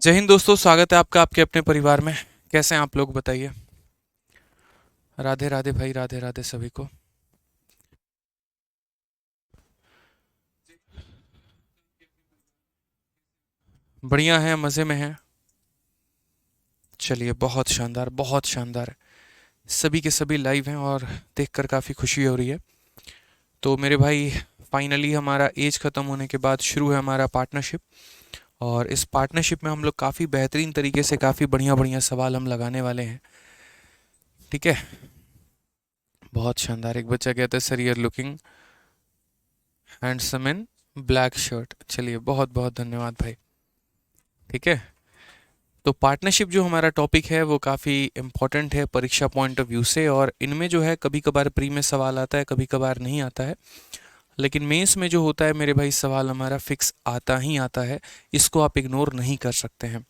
जय हिंद दोस्तों, स्वागत है आपका आपके अपने परिवार में। कैसे हैं आप लोग, बताइए। राधे राधे भाई, राधे राधे सभी को। बढ़िया है, मज़े में है। चलिए, बहुत शानदार, बहुत शानदार। सभी के सभी लाइव हैं और देखकर काफ़ी खुशी हो रही है। तो मेरे भाई, फाइनली हमारा एज ख़त्म होने के बाद शुरू है हमारा पार्टनरशिप। और इस पार्टनरशिप में हम लोग काफ़ी बेहतरीन तरीके से काफ़ी बढ़िया बढ़िया सवाल हम लगाने वाले हैं। ठीक है। बहुत शानदार। एक बच्चा कहता है, sir you are looking handsome in black shirt. चलिए, बहुत बहुत धन्यवाद भाई। ठीक है। तो पार्टनरशिप जो हमारा टॉपिक है वो काफ़ी इम्पोर्टेंट है परीक्षा पॉइंट ऑफ व्यू से। और इनमें जो है कभी कभार प्री में सवाल आता है, कभी कभार नहीं आता है। लेकिन मेंस में जो होता है मेरे भाई, सवाल हमारा फिक्स आता ही आता है। इसको आप इग्नोर नहीं कर सकते हैं।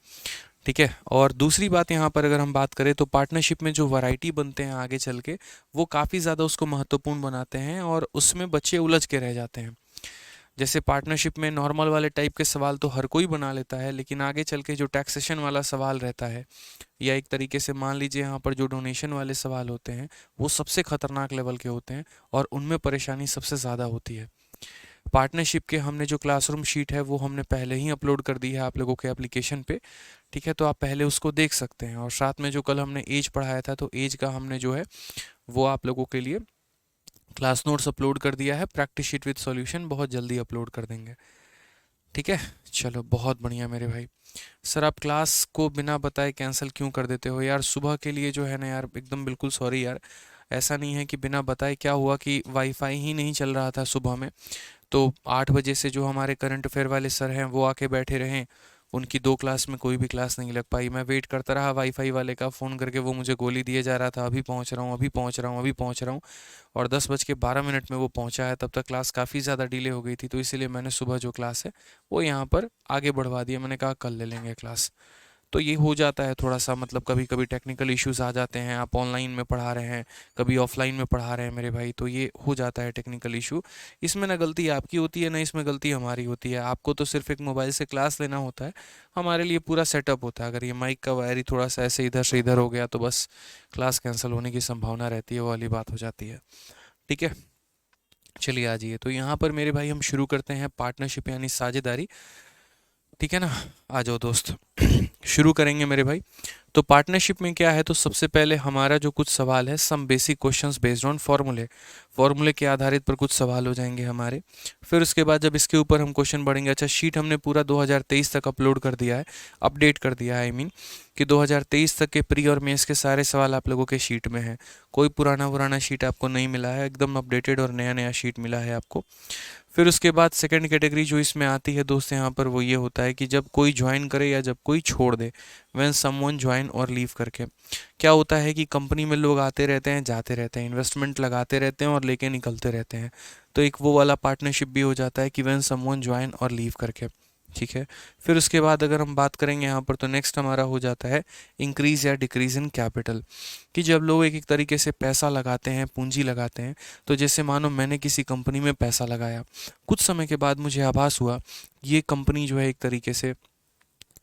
ठीक है। और दूसरी बात, यहाँ पर अगर हम बात करें तो पार्टनरशिप में जो वैरायटी बनते हैं आगे चल के, वो काफ़ी ज़्यादा उसको महत्वपूर्ण बनाते हैं और उसमें बच्चे उलझ के रह जाते हैं। जैसे पार्टनरशिप में नॉर्मल वाले टाइप के सवाल तो हर कोई बना लेता है, लेकिन आगे चल के जो टैक्सेशन वाला सवाल रहता है, या एक तरीके से मान लीजिए यहाँ पर जो डोनेशन वाले सवाल होते हैं, वो सबसे खतरनाक लेवल के होते हैं और उनमें परेशानी सबसे ज़्यादा होती है। पार्टनरशिप के हमने जो क्लासरूम शीट है वो हमने पहले ही अपलोड कर दी है आप लोगों के एप्लीकेशन पे। ठीक है, तो आप पहले उसको देख सकते हैं। और साथ में जो कल हमने एज पढ़ाया था, तो एज का हमने जो है वो आप लोगों के लिए क्लास नोट्स अपलोड कर दिया है। प्रैक्टिस शीट विद सॉल्यूशन बहुत जल्दी अपलोड कर देंगे। ठीक है। चलो, बहुत बढ़िया मेरे भाई। सर, आप क्लास को बिना बताए कैंसिल क्यों कर देते हो यार? सुबह के लिए जो है ना यार, एकदम बिल्कुल सॉरी यार। ऐसा नहीं है कि बिना बताए। क्या हुआ कि वाईफाई ही नहीं चल रहा था सुबह में। तो 8 बजे से जो हमारे करंट अफेयर वाले सर हैं वो आके बैठे रहे। उनकी 2 क्लास में कोई भी क्लास नहीं लग पाई। मैं वेट करता रहा वाईफाई वाले का, फ़ोन करके वो मुझे गोली दिए जा रहा था, अभी पहुंच रहा हूँ, अभी पहुंच रहा हूँ, अभी पहुंच रहा हूँ। और 10:12 में वो पहुंचा है। तब तक क्लास काफ़ी ज़्यादा डिले हो गई थी, तो इसीलिए मैंने सुबह जो क्लास है वो यहाँ पर आगे बढ़वा दिया। मैंने कहा कल ले लेंगे क्लास। तो ये हो जाता है थोड़ा सा, मतलब कभी कभी टेक्निकल इश्यूज आ जाते हैं। आप ऑनलाइन में पढ़ा रहे हैं, कभी ऑफलाइन में पढ़ा रहे हैं मेरे भाई, तो ये हो जाता है टेक्निकल इशू। इसमें ना गलती आपकी होती है, ना इसमें गलती हमारी होती है। आपको तो सिर्फ एक मोबाइल से क्लास लेना होता है, हमारे लिए पूरा सेटअप होता है। अगर ये माइक का वायर ही थोड़ा सा ऐसे इधर से इधर हो गया तो बस क्लास कैंसिल होने की संभावना रहती है, वो वाली बात हो जाती है। ठीक है। चलिए, आ जाइए। तो यहाँ पर मेरे भाई हम शुरू करते हैं पार्टनरशिप यानी साझेदारी। ठीक है ना। आ जाओ दोस्त। शुरू करेंगे मेरे भाई। तो पार्टनरशिप में क्या है, तो सबसे पहले हमारा जो कुछ सवाल है, some basic questions based on फॉर्मूले। फॉर्मूले के आधारित पर कुछ सवाल हो जाएंगे हमारे। फिर उसके बाद जब इसके ऊपर हम क्वेश्चन बढ़ेंगे। अच्छा, शीट हमने पूरा 2023 तक अपलोड कर दिया है, अपडेट कर दिया है। आई मीन कि 2023 तक के प्री और मेंस के सारे सवाल आप लोगों के शीट में हैं। कोई पुराना पुराना शीट आपको नहीं मिला है, एकदम अपडेटेड और नया नया शीट मिला है आपको। फिर उसके बाद सेकंड कैटेगरी जो इसमें आती है दोस्त, यहाँ पर वो ये होता है कि जब कोई ज्वाइन करे या जब कोई छोड़ दे, व्हेन समवन ज्वाइन और लीव करके। क्या होता है कि कंपनी में लोग आते रहते हैं, जाते रहते हैं, इन्वेस्टमेंट लगाते रहते हैं और लेके निकलते रहते हैं। तो एक वो वाला पार्टनरशिप भी हो जाता है कि व्हेन समवन ज्वाइन और लीव करके। ठीक है। फिर उसके बाद अगर हम बात करेंगे यहाँ पर, तो नेक्स्ट हमारा हो जाता है इंक्रीज या डिक्रीज इन कैपिटल। कि जब लोग एक एक तरीके से पैसा लगाते हैं, पूंजी लगाते हैं। तो जैसे मानो मैंने किसी कंपनी में पैसा लगाया, कुछ समय के बाद मुझे आभास हुआ ये कंपनी जो है एक तरीके से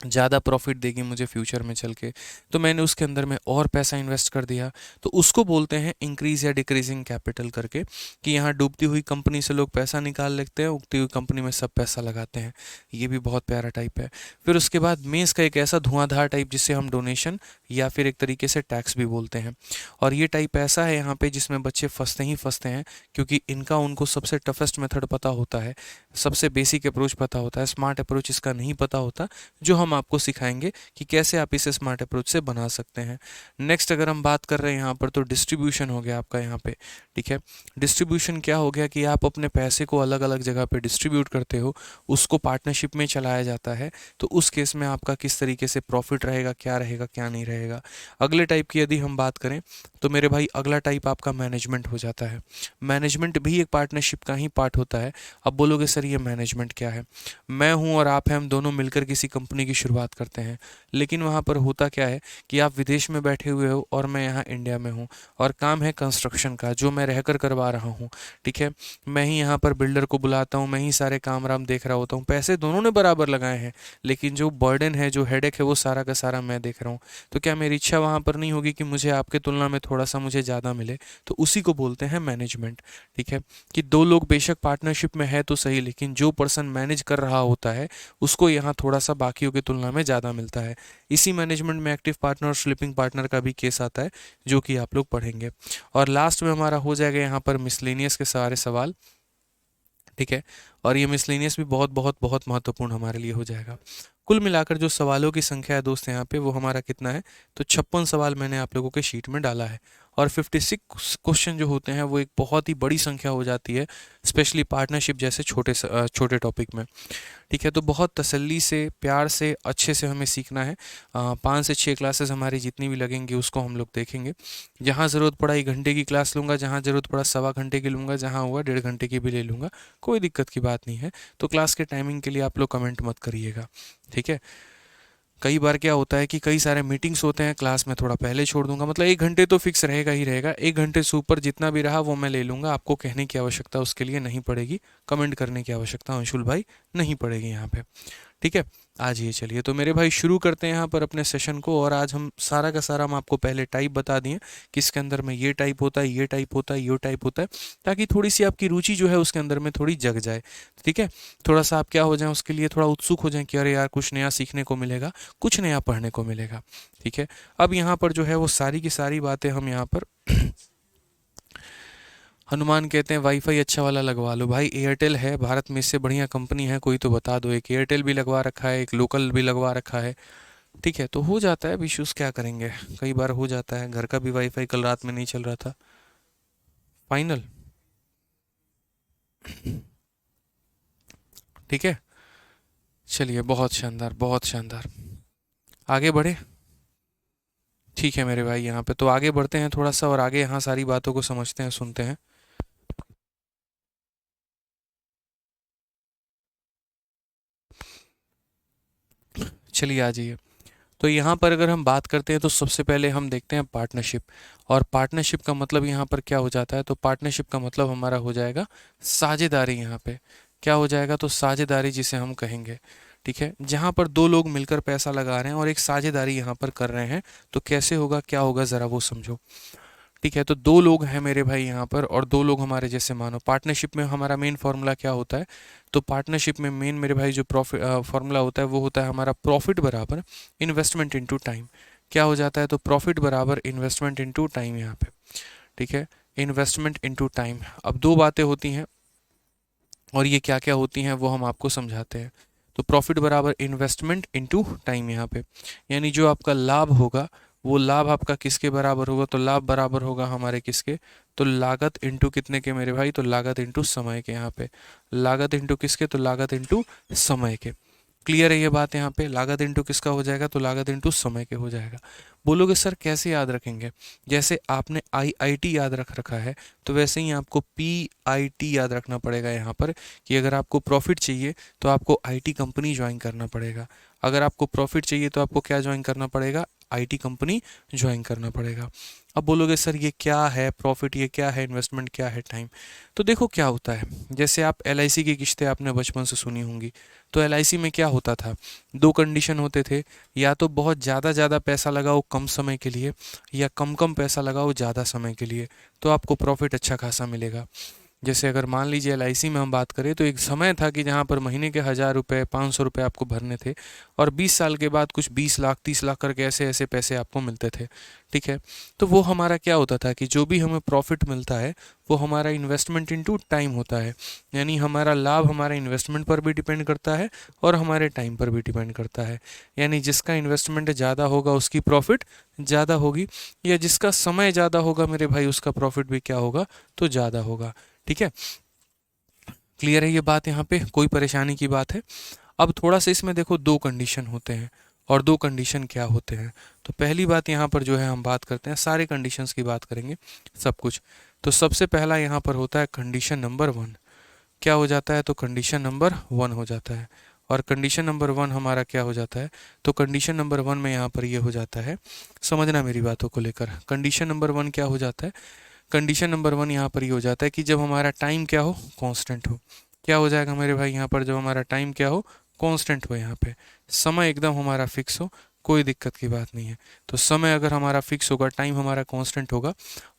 ज़्यादा प्रॉफिट देगी मुझे फ्यूचर में चल के, तो मैंने उसके अंदर में और पैसा इन्वेस्ट कर दिया। तो उसको बोलते हैं इंक्रीज या डिक्रीजिंग कैपिटल करके। कि यहाँ डूबती हुई कंपनी से लोग पैसा निकाल लेते हैं, उगती हुई कंपनी में सब पैसा लगाते हैं। ये भी बहुत प्यारा टाइप है। फिर उसके बाद मेंस का एक ऐसा धुआंधार टाइप जिसे हम डोनेशन या फिर एक तरीके से टैक्स भी बोलते हैं। और ये टाइप ऐसा है यहाँ पे जिसमें बच्चे फंसते ही फंसते हैं, क्योंकि इनका उनको सबसे टफेस्ट मेथड पता होता है, सबसे बेसिक अप्रोच पता होता है, स्मार्ट अप्रोच इसका नहीं पता होता, जो हम आपको सिखाएंगे कि कैसे आप इसे स्मार्ट अप्रोच से बना सकते हैं। नेक्स्ट अगर हम बात कर रहे हैं यहाँ पर, तो डिस्ट्रीब्यूशन हो गया आपका यहाँ पे। ठीक है। डिस्ट्रीब्यूशन क्या हो गया कि आप अपने पैसे को अलग अलग जगह पे डिस्ट्रीब्यूट करते हो, उसको पार्टनरशिप में चलाया जाता है। तो उस केस में आपका किस तरीके से प्रॉफिट रहेगा, क्या रहेगा, क्या नहीं रहेगा। अगले टाइप की यदि हम बात करें, तो मेरे भाई अगला टाइप आपका मैनेजमेंट हो जाता है। मैनेजमेंट भी एक पार्टनरशिप का ही पार्ट होता है। अब बोलोगे सर ये मैनेजमेंट क्या है? मैं हूँ और आप हैं, हम दोनों मिलकर किसी कंपनी की शुरुआत करते हैं। लेकिन वहाँ पर होता क्या है कि आप विदेश में बैठे हुए हो और मैं यहाँ इंडिया में हूँ, और काम है कंस्ट्रक्शन का जो मैं रहकर करवा रहा हूँ। ठीक है, मैं ही यहाँ पर बिल्डर को बुलाता हूँ, मैं ही सारे काम राम देख रहा होता हूँ, पैसे दोनों ने बराबर लगाए हैं, लेकिन जो बर्डन है, जो हेडेक है, वो सारा का सारा मैं देख रहा हूँ। तो क्या मेरी इच्छा वहाँ पर नहीं होगी कि मुझे आपके तुलना में थोड़ा सा मुझे ज़्यादा मिले? तो उसी को बोलते हैं मैनेजमेंट। ठीक है, कि दो लोग बेशक पार्टनरशिप में है तो सही, लेकिन जो पर्सन मैनेज कर रहा होता है उसको यहाँ थोड़ा सा बाकियों की तुलना में ज़्यादा मिलता है। इसी मैनेजमेंट में एक्टिव पार्टनर और स्लीपिंग पार्टनर का भी केस आता है, जो कि आप लोग पढ़ेंगे। और लास्ट में हमारा हो जाएगा यहाँ पर मिसलेनियस के सारे सवाल। ठीक है, और ये मिसलेनियस भी बहुत बहुत बहुत महत्वपूर्ण हमारे लिए हो जाएगा। कुल मिलाकर जो सवालों की संख्या है दोस्त यहाँ पे, वो हमारा कितना है? तो 56 सवाल मैंने आप लोगों के शीट में डाला है, और 56 क्वेश्चन जो होते हैं वो एक बहुत ही बड़ी संख्या हो जाती है, स्पेशली पार्टनरशिप जैसे छोटे टॉपिक में। ठीक है, तो बहुत तसल्ली से, प्यार से, अच्छे से हमें सीखना है। 5 से 6 क्लासेस हमारी जितनी भी लगेंगी उसको हम लोग देखेंगे। जहाँ ज़रूरत पड़ा 1 घंटे की क्लास लूँगा, जहाँ ज़रूरत पड़ा 1.25 घंटे की लूँगा, जहाँ हुआ 1.5 घंटे की भी ले लूँगा, कोई दिक्कत की बात नहीं है। तो क्लास के टाइमिंग के लिए आप लोग कमेंट मत करिएगा। ठीक है, कई बार क्या होता है कि कई सारे मीटिंग्स होते हैं, क्लास में थोड़ा पहले छोड़ दूंगा, मतलब 1 घंटे तो फिक्स रहेगा ही रहेगा। 1 घंटे से ऊपर जितना भी रहा वो मैं ले लूँगा, आपको कहने की आवश्यकता उसके लिए नहीं पड़ेगी, कमेंट करने की आवश्यकता अंशुल भाई नहीं पड़ेगी यहाँ पे। ठीक है, आज ये चलिए तो मेरे भाई शुरू करते हैं यहाँ पर अपने सेशन को। और आज हम सारा का सारा हम आपको पहले टाइप बता दिए कि इसके अंदर में ये टाइप होता है, ये टाइप होता है, ये टाइप होता है, ताकि थोड़ी सी आपकी रुचि जो है उसके अंदर में थोड़ी जग जाए। ठीक है, थोड़ा सा आप क्या हो जाए, उसके लिए थोड़ा उत्सुक हो जाए कि अरे यार कुछ नया सीखने को मिलेगा, कुछ नया पढ़ने को मिलेगा। ठीक है, अब यहाँ पर जो है वो सारी की सारी बातें हम यहाँ पर हनुमान कहते हैं वाईफाई अच्छा वाला लगवा लो। भाई एयरटेल है भारत में, इससे बढ़िया कंपनी है कोई तो बता दो। एक एयरटेल भी लगवा रखा है, एक लोकल भी लगवा रखा है। ठीक है, तो हो जाता है, अब इश्यूज़ क्या करेंगे, कई बार हो जाता है। घर का भी वाईफाई कल रात में नहीं चल रहा था। फाइनल। ठीक है, चलिए बहुत शानदार, बहुत शानदार, आगे बढ़े। ठीक है मेरे भाई, यहाँ पे तो आगे बढ़ते हैं थोड़ा सा, और आगे यहाँ सारी बातों को समझते हैं, सुनते हैं। चलिए आ जाइए। तो यहाँ पर अगर हम बात करते हैं तो सबसे पहले हम देखते हैं पार्टनरशिप। और पार्टनरशिप का मतलब यहाँ पर क्या हो जाता है? तो पार्टनरशिप का मतलब हमारा हो जाएगा साझेदारी। यहाँ पे क्या हो जाएगा? तो साझेदारी जिसे हम कहेंगे। ठीक है, जहाँ पर दो लोग मिलकर पैसा लगा रहे हैं और एक साझेदारी यहाँ पर कर रहे हैं, तो कैसे होगा, क्या होगा, ज़रा वो समझो। ठीक है, तो दो लोग हैं मेरे भाई यहाँ पर, और दो लोग हमारे जैसे मानो। पार्टनरशिप में हमारा मेन फार्मूला क्या होता है? तो पार्टनरशिप में मेन मेरे भाई जो प्रॉफिट फार्मूला होता है वो होता है हमारा प्रॉफिट बराबर इन्वेस्टमेंट इनटू टाइम। क्या हो जाता है? तो प्रॉफिट बराबर इन्वेस्टमेंट इनटू टाइम यहाँ पे। ठीक है, इन्वेस्टमेंट इनटू टाइम। अब दो बातें होती हैं, और ये क्या क्या होती हैं वो हम आपको समझाते हैं। तो प्रॉफिट बराबर इन्वेस्टमेंट इनटू टाइम यहाँ पे, यानी जो आपका लाभ होगा वो लाभ आपका किसके बराबर होगा? तो लाभ बराबर होगा हमारे किसके? तो लागत इनटू कितने के मेरे भाई? तो लागत इनटू समय के। यहाँ पे लागत इनटू किसके? तो लागत इनटू समय के। क्लियर है ये बात? यहाँ पे लागत इनटू किसका हो जाएगा? तो लागत इनटू समय के हो जाएगा। बोलोगे सर कैसे याद रखेंगे? जैसे आपने IIT याद रख रखा है, तो वैसे ही आपको PIT याद रखना पड़ेगा यहाँ पर, कि अगर आपको प्रॉफिट चाहिए तो आपको IT कंपनी ज्वाइन करना पड़ेगा। अगर आपको प्रॉफिट चाहिए तो आपको क्या ज्वाइन करना पड़ेगा? IT कंपनी ज्वाइन करना पड़ेगा। अब बोलोगे सर ये क्या है प्रॉफिट, ये क्या है इन्वेस्टमेंट, क्या है टाइम? तो देखो क्या होता है, जैसे आप LIC की किस्तें आपने बचपन से सुनी होंगी। तो LIC में क्या होता था? दो कंडीशन होते थे, या तो बहुत ज़्यादा पैसा लगाओ कम समय के लिए, या कम कम पैसा लगाओ ज़्यादा समय के लिए, तो आपको प्रॉफिट अच्छा खासा मिलेगा। जैसे अगर मान लीजिए LIC में हम बात करें, तो एक समय था कि जहाँ पर महीने के 1000 रुपये 500 रुपये आपको भरने थे, और 20 साल के बाद कुछ 20 लाख 30 लाख करके ऐसे ऐसे पैसे आपको मिलते थे। ठीक है, तो वो हमारा क्या होता था कि जो भी हमें प्रॉफिट मिलता है वो हमारा इन्वेस्टमेंट इनटू टाइम होता है, यानी हमारा लाभ हमारे इन्वेस्टमेंट पर भी डिपेंड करता है और हमारे टाइम पर भी डिपेंड करता है। यानी जिसका इन्वेस्टमेंट ज़्यादा होगा उसकी प्रॉफिट ज़्यादा होगी, या जिसका समय ज़्यादा होगा मेरे भाई उसका प्रॉफिट भी क्या होगा? तो ज़्यादा होगा। ठीक है, क्लियर है ये बात? यहाँ पे कोई परेशानी की बात है? अब थोड़ा सा इसमें देखो, दो कंडीशन होते हैं, और दो कंडीशन क्या होते हैं? तो पहली बात यहाँ पर जो है हम बात करते हैं, सारे कंडीशंस की बात करेंगे सब कुछ। तो सबसे पहला यहाँ पर होता है कंडीशन नंबर 1। क्या हो जाता है? तो कंडीशन नंबर 1 हो जाता है। और कंडीशन नंबर 1 हमारा क्या हो जाता है, तो कंडीशन नंबर 1 में यहाँ पर ये हो जाता है, समझना मेरी बातों को लेकर, कंडीशन नंबर 1 क्या हो जाता है, कंडीशन नंबर 1 यहाँ पर ये हो जाता है कि जब हमारा टाइम क्या हो, कांस्टेंट हो। क्या हो जाएगा मेरे भाई यहाँ पर, जब हमारा टाइम क्या हो, कांस्टेंट हो, यहाँ पे समय एकदम हमारा फिक्स हो, कोई दिक्कत की बात नहीं है। तो समय अगर हमारा फिक्स होगा, टाइम हमारा कांस्टेंट होगा,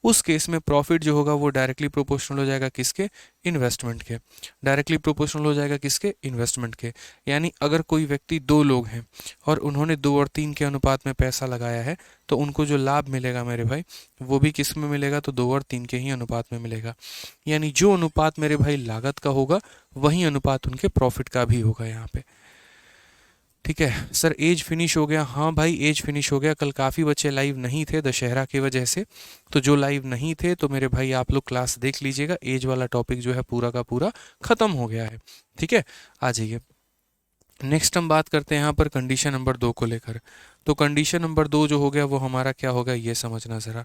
उस केस में प्रॉफिट जो होगा वो डायरेक्टली प्रोपोर्शनल हो जाएगा किसके, इन्वेस्टमेंट के, डायरेक्टली प्रोपोर्शनल हो जाएगा किसके, इन्वेस्टमेंट के। यानी अगर कोई व्यक्ति 2 लोग हैं और उन्होंने 2 और 3 के अनुपात में पैसा लगाया है, तो उनको जो लाभ मिलेगा मेरे भाई, वो भी किस में मिलेगा, तो 2 और 3 के ही अनुपात में मिलेगा। यानी जो अनुपात मेरे भाई लागत का होगा, वही अनुपात उनके प्रॉफिट का भी होगा यहाँ पे। ठीक है सर, एज फिनिश हो गया, हाँ भाई एज फिनिश हो गया। कल काफ़ी बच्चे लाइव नहीं थे दशहरा की वजह से, तो जो लाइव नहीं थे तो मेरे भाई आप लोग क्लास देख लीजिएगा, एज वाला टॉपिक जो है पूरा का पूरा ख़त्म हो गया है। ठीक है, आ जाइए। नेक्स्ट हम बात करते हैं यहाँ पर कंडीशन नंबर 2 को लेकर। तो कंडीशन नंबर 2 जो हो गया वो हमारा क्या होगा, ये समझना ज़रा।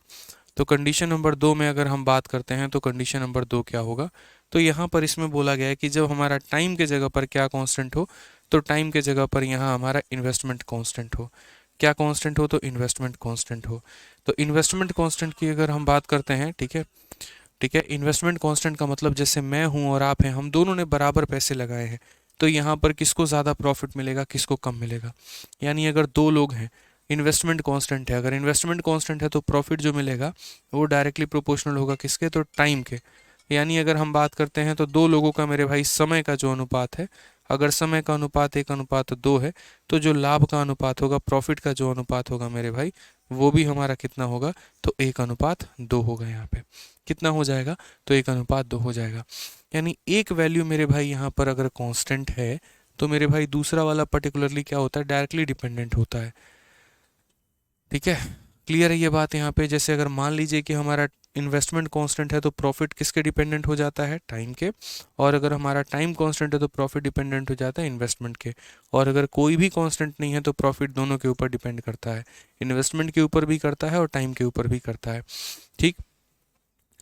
तो कंडीशन नंबर 2 में अगर हम बात करते हैं तो कंडीशन नंबर 2 क्या होगा, तो यहाँ पर इसमें बोला गया है कि जब हमारा टाइम के जगह पर क्या कांस्टेंट हो, तो टाइम के जगह पर यहाँ हमारा इन्वेस्टमेंट कांस्टेंट हो। क्या कांस्टेंट हो, तो इन्वेस्टमेंट कांस्टेंट हो। तो इन्वेस्टमेंट कांस्टेंट की अगर हम बात करते हैं, ठीक है, ठीक है, इन्वेस्टमेंट कांस्टेंट का मतलब जैसे मैं हूँ और आप हैं, हम दोनों ने बराबर पैसे लगाए हैं, तो यहाँ पर किसको ज़्यादा प्रॉफिट मिलेगा, किसको कम मिलेगा। यानी अगर 2 लोग हैं, इन्वेस्टमेंट कांस्टेंट है, अगर इन्वेस्टमेंट कांस्टेंट है तो प्रॉफिट जो मिलेगा वो डायरेक्टली प्रोपोर्शनल होगा किसके, तो टाइम के। यानी अगर हम बात करते हैं तो 2 लोगों का मेरे भाई समय का जो अनुपात है, अगर समय का अनुपात 1:2 है, तो जो लाभ का अनुपात होगा, प्रॉफिट का जो अनुपात होगा मेरे भाई, वो भी हमारा कितना होगा, तो 1:2 होगा। यहाँ पे कितना हो जाएगा, तो 1:2 हो जाएगा। यानी एक वैल्यू मेरे भाई यहाँ पर अगर कांस्टेंट है, तो मेरे भाई दूसरा वाला पर्टिकुलरली क्या होता है, डायरेक्टली डिपेंडेंट होता है। ठीक है, क्लियर है ये बात यहाँ पे। जैसे अगर मान लीजिए कि हमारा इन्वेस्टमेंट कांस्टेंट है, तो प्रॉफिट किसके डिपेंडेंट हो जाता है, टाइम के। और अगर हमारा टाइम कांस्टेंट है तो प्रॉफिट डिपेंडेंट हो जाता है इन्वेस्टमेंट के। और अगर कोई भी कांस्टेंट नहीं है तो प्रॉफिट दोनों के ऊपर डिपेंड करता है, इन्वेस्टमेंट के ऊपर भी करता है और टाइम के ऊपर भी करता है। ठीक,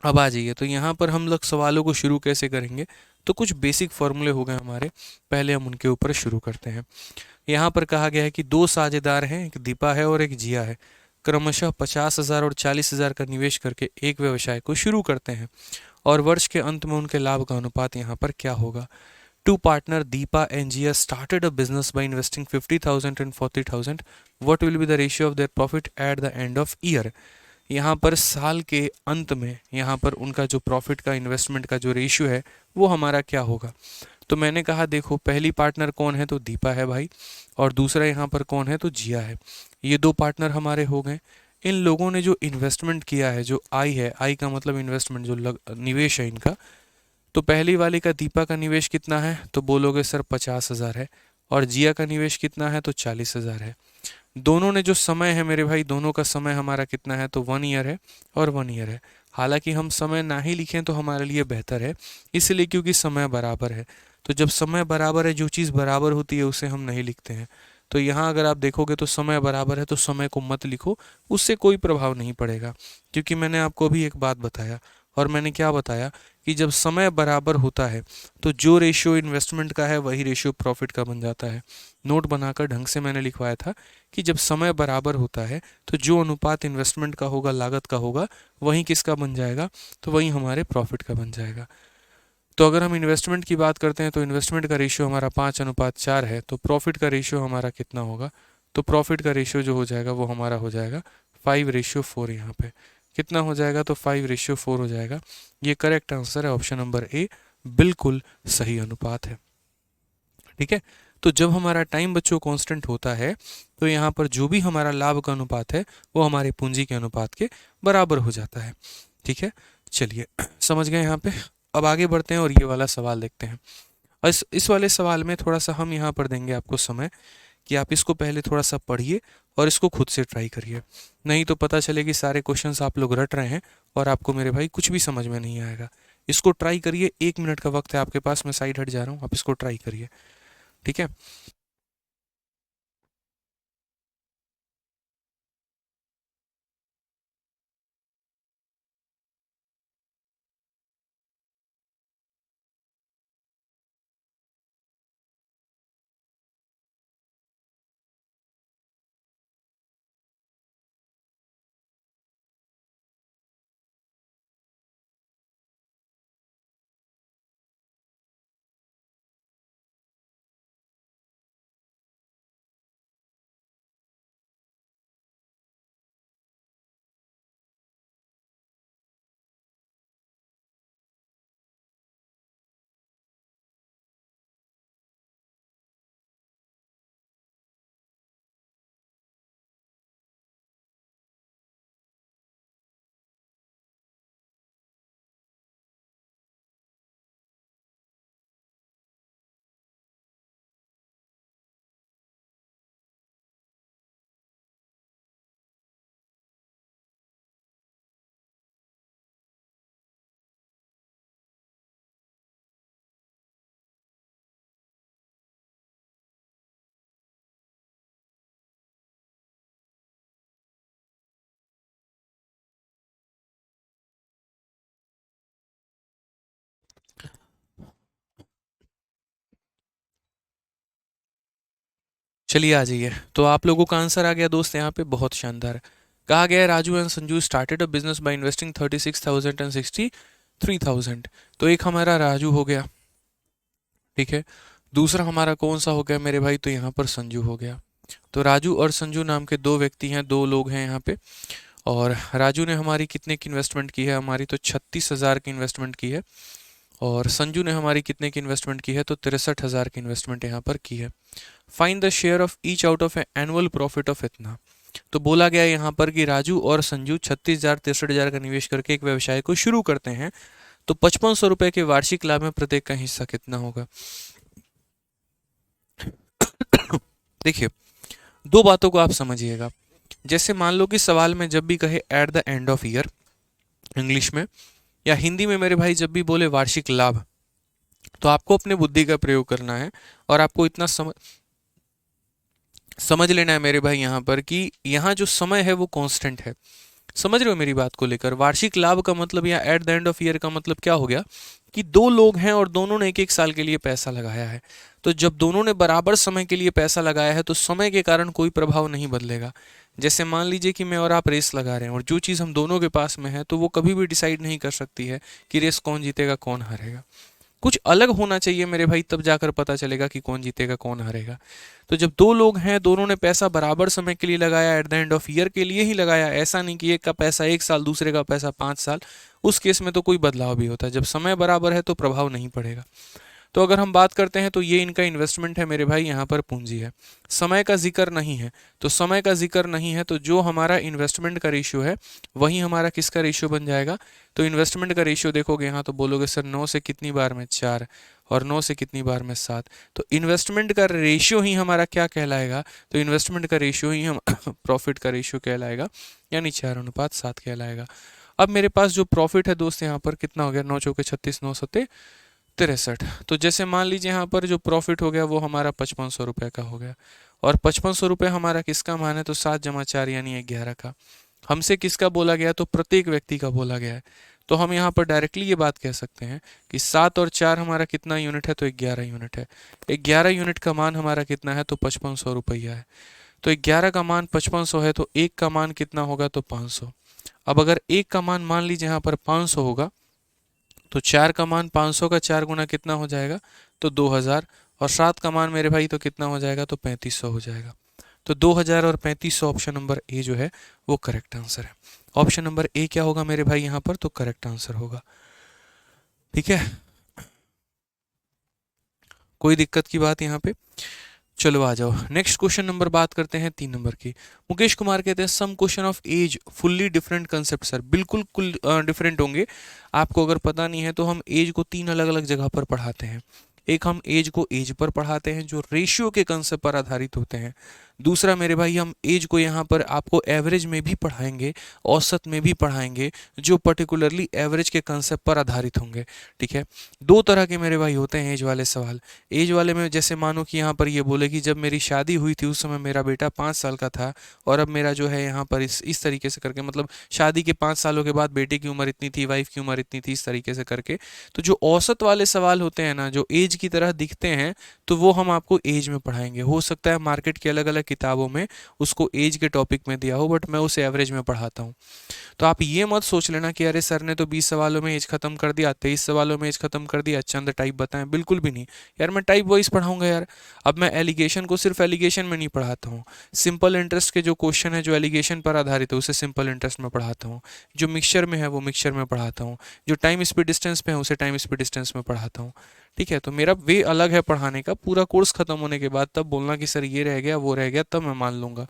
अब आ जाइए। तो यहाँ पर हम लोग सवालों को शुरू कैसे करेंगे, तो कुछ बेसिक फॉर्मूले हो गए हमारे, पहले हम उनके ऊपर शुरू करते हैं। यहाँ पर कहा गया है कि 2 साझेदार हैं, एक दीपा है और एक जिया है, क्रमशः 50,000 और 40,000 का निवेश करके एक व्यवसाय को शुरू करते हैं, और वर्ष के अंत में उनके लाभ का अनुपात यहाँ पर क्या होगा। Two partner Deepa and Jia started a business by investing 50,000 and 40,000. What will be the ratio of their profit at the end of year? यहाँ पर साल के अंत में यहाँ पर उनका जो प्रॉफिट का, इन्वेस्टमेंट का जो रेशियो है, वो हमारा क्या होगा। तो मैंने कहा देखो, पहली पार्टनर कौन है, तो दीपा है भाई, और दूसरा यहाँ पर कौन है, तो जिया है। ये 2 पार्टनर हमारे हो गए। इन लोगों ने जो इन्वेस्टमेंट किया है, जो आई है, आई का मतलब इन्वेस्टमेंट, जो निवेश है इनका, तो पहली वाली का, दीपा का निवेश कितना है, तो बोलोगे सर 50,000 है, और जिया का निवेश कितना है, तो 40,000 है। दोनों ने जो समय है मेरे भाई, दोनों का समय हमारा कितना है, तो 1 ईयर है और 1 ईयर है। हालांकि हम समय ना ही लिखें तो हमारे लिए बेहतर है, इसलिए क्योंकि समय बराबर है। तो जब समय बराबर है, जो चीज़ बराबर होती है उसे हम नहीं लिखते हैं। तो यहाँ अगर आप देखोगे तो समय बराबर है, तो समय को मत लिखो, उससे कोई प्रभाव नहीं पड़ेगा। क्योंकि मैंने आपको अभी एक बात बताया, और मैंने क्या बताया, कि जब समय बराबर होता है तो जो रेशियो इन्वेस्टमेंट का है वही रेशियो प्रॉफिट का बन जाता है। नोट बनाकर ढंग से मैंने लिखवाया था कि जब समय बराबर होता है तो जो अनुपात इन्वेस्टमेंट का होगा, लागत का होगा, वही किसका बन जाएगा, तो वही हमारे प्रॉफिट का बन जाएगा। तो अगर हम इन्वेस्टमेंट की बात करते हैं तो इन्वेस्टमेंट का रेशियो हमारा 5:4 है, तो प्रॉफिट का रेशियो हमारा कितना होगा, तो प्रॉफिट का रेशियो जो हो जाएगा वो हमारा हो जाएगा 5:4। यहाँ पे कितना हो जाएगा, तो 5:4 हो जाएगा। ये करेक्ट आंसर है, ऑप्शन नंबर ए बिल्कुल सही अनुपात है। ठीक है, तो जब हमारा टाइम बच्चों कांस्टेंट होता है, तो यहाँ पर जो भी हमारा लाभ का अनुपात है वो हमारे पूंजी के अनुपात के बराबर हो जाता है। ठीक है, चलिए समझ गए यहाँ पे। अब आगे बढ़ते हैं और ये वाला सवाल देखते हैं। और इस वाले सवाल में थोड़ा सा हम यहाँ पर देंगे आपको समय, कि आप इसको पहले थोड़ा सा पढ़िए और इसको खुद से ट्राई करिए। नहीं तो पता चले कि सारे क्वेश्चंस आप लोग रट रहे हैं और आपको मेरे भाई कुछ भी समझ में नहीं आएगा। इसको ट्राई करिए, 1 मिनट का वक्त है आपके पास, मैं साइड हट जा रहा हूँ, आप इसको ट्राई करिए। ठीक है। चलिए आ जाइए। तो आप लोगों का आंसर आ गया दोस्त यहाँ पे, बहुत शानदार। कहा गया है Raju and Sanju started a business by investing 36,000 and 63,000। तो एक हमारा राजू हो गया, ठीक है। दूसरा हमारा कौन सा हो गया मेरे भाई, तो यहाँ पर संजू हो गया। तो राजू और संजू नाम के दो व्यक्ति हैं, दो लोग हैं यहाँ पे। और राजू ने हमारी कितने की इन्वेस्टमेंट की है, हमारी तो 36,000 की इन्वेस्टमेंट की है। और संजू ने हमारी कितने की इन्वेस्टमेंट की है, तो 63,000 की इन्वेस्टमेंट यहाँ पर की है। Find the share of each out of annual profit of इतना। तो बोला गया यहाँ पर कि राजू और संजू 36,000 63,000 का निवेश करके एक व्यवसाय को शुरू करते हैं, तो 5500 रुपए के वार्षिक लाभ में प्रत्येक का हिस्सा कितना होगा। देखिए, दो बातों को आप समझिएगा। जैसे मान लो कि सवाल में जब भी कहे at the end of year English में, या हिंदी में मेरे भाई जब भी बोले वार्षिक लाभ, तो आपको अपने बुद्धि का प्रयोग करना है और आपको इतना समझ लेना है मेरे भाई यहाँ पर कि यहाँ जो समय है वो कांस्टेंट है। समझ रहे हो मेरी बात को लेकर। वार्षिक लाभ का मतलब या at the end of year का मतलब क्या हो गया कि दो लोग हैं और दोनों ने एक एक साल के लिए पैसा लगाया है। तो जब दोनों ने बराबर समय के लिए पैसा लगाया है तो समय के कारण कोई प्रभाव नहीं बदलेगा। जैसे मान लीजिए कि मैं और आप रेस लगा रहे हैं और जो चीज़ हम दोनों के पास में है तो वो कभी भी डिसाइड नहीं कर सकती है कि रेस कौन जीतेगा कौन हारेगा। कुछ अलग होना चाहिए मेरे भाई, तब जाकर पता चलेगा कि कौन जीतेगा कौन हारेगा। तो जब दो लोग हैं, दोनों ने पैसा बराबर समय के लिए लगाया, at the end of year के लिए ही लगाया, ऐसा नहीं कि एक का पैसा 1 साल दूसरे का पैसा 5 साल, उस केस में तो कोई बदलाव भी होता है। जब समय बराबर है तो प्रभाव नहीं पड़ेगा। तो अगर हम बात करते हैं तो ये इनका इन्वेस्टमेंट है मेरे भाई, यहाँ पर पूंजी है। समय का जिक्र नहीं है, तो समय का जिक्र नहीं है तो जो हमारा इन्वेस्टमेंट का रेशियो है वही हमारा किसका रेशियो बन जाएगा। तो इन्वेस्टमेंट का रेशियो देखोगे यहाँ तो बोलोगे सर 9 से कितनी बार में 4 और 9 से कितनी बार में 7। तो इन्वेस्टमेंट का रेशियो ही हमारा क्या कहलाएगा, तो इन्वेस्टमेंट का रेशियो ही हम प्रॉफिट का रेशियो कहलाएगा, यानी 4:7 कहलाएगा। अब मेरे पास जो प्रॉफिट है दोस्त यहाँ पर कितना हो गया, 9 चौके 36, 9 सत्ते 63। तो जैसे मान लीजिए यहाँ पर जो प्रॉफिट हो गया वो हमारा 5500 रुपये का हो गया। और 5500 रुपये हमारा किसका मान है, तो 7 जमा 4 यानी 11 का। हमसे किसका बोला गया, तो प्रत्येक व्यक्ति का बोला गया है। तो हम यहाँ पर डायरेक्टली ये बात कह सकते हैं कि 7 और 4 हमारा कितना यूनिट है, तो 11 यूनिट है। 11 यूनिट का मान हमारा कितना है, तो 5500 रुपया है। तो 11 का मान 5500 है, तो एक का मान कितना होगा, तो 500। अब अगर एक का मान मान लीजिए यहाँ पर 500 होगा, तो 4 का मान 500 का 4 गुना कितना हो जाएगा, तो 2000। और 7 का मान मेरे भाई तो कितना हो जाएगा, तो 3500 हो जाएगा। तो 2000 और 3500 ऑप्शन नंबर ए जो है वो करेक्ट आंसर है। ऑप्शन नंबर ए क्या होगा मेरे भाई यहाँ पर, तो करेक्ट आंसर होगा। ठीक है, कोई दिक्कत की बात यहाँ पे। चलो आ जाओ, नेक्स्ट क्वेश्चन नंबर बात करते हैं 3 नंबर की। मुकेश कुमार कहते हैं some question of as fully different concept. Sir बिल्कुल डिफरेंट होंगे। आपको अगर पता नहीं है तो हम एज को 3 अलग अलग जगह पर पढ़ाते हैं। एक हम एज को एज पर पढ़ाते हैं जो रेशियो के कंसेप्ट पर आधारित होते हैं। दूसरा मेरे भाई हम एज को यहाँ पर आपको एवरेज में भी पढ़ाएंगे, औसत में भी पढ़ाएंगे, जो पर्टिकुलरली एवरेज के कंसेप्ट पर आधारित होंगे। ठीक है, दो तरह के मेरे भाई होते हैं एज वाले सवाल। एज वाले में जैसे मानो कि यहाँ पर ये बोले कि जब मेरी शादी हुई थी उस समय मेरा बेटा 5 साल का था और अब मेरा जो है यहाँ पर इस तरीके से करके, मतलब शादी के 5 सालों के बाद बेटे की उम्र इतनी थी, वाइफ की उम्र इतनी थी, इस तरीके से करके। तो जो औसत वाले सवाल होते हैं ना, जो एज की तरह दिखते हैं, तो वो हम आपको एज में पढ़ाएंगे। हो सकता है मार्केट की अलग अलग किताबों में उसको एज के टॉपिक में दिया हो, बट मैं उसे एवरेज में पढ़ाता हूँ। तो आप ये मत सोच लेना कि अरे सर ने तो 20 सवालों में एज खत्म कर दिया, 23 सवालों में एज खत्म कर दिया, चंद टाइप बताएं। बिल्कुल भी नहीं यार, मैं टाइप वाइज पढ़ाऊंगा यार। अब मैं एलिगेशन को सिर्फ एलिगेशन में नहीं पढ़ाता हूँ। सिंपल इंटरेस्ट के जो क्वेश्चन है जो एलिगेशन पर आधारित है उसे सिंपल इंटरेस्ट में पढ़ाता हूँ। जो मिक्सचर में है वो मिक्सचर में पढ़ाता हूँ। जो टाइम स्पीड डिस्टेंस पे है उसे टाइम स्पीड डिस्टेंस में पढ़ाता हूँ। ठीक है, तो मेरा वे अलग है पढ़ाने का। पूरा कोर्स खत्म होने के बाद तब बोलना कि सर ये रह गया वो रह गया, तब मैं मान लूंगा।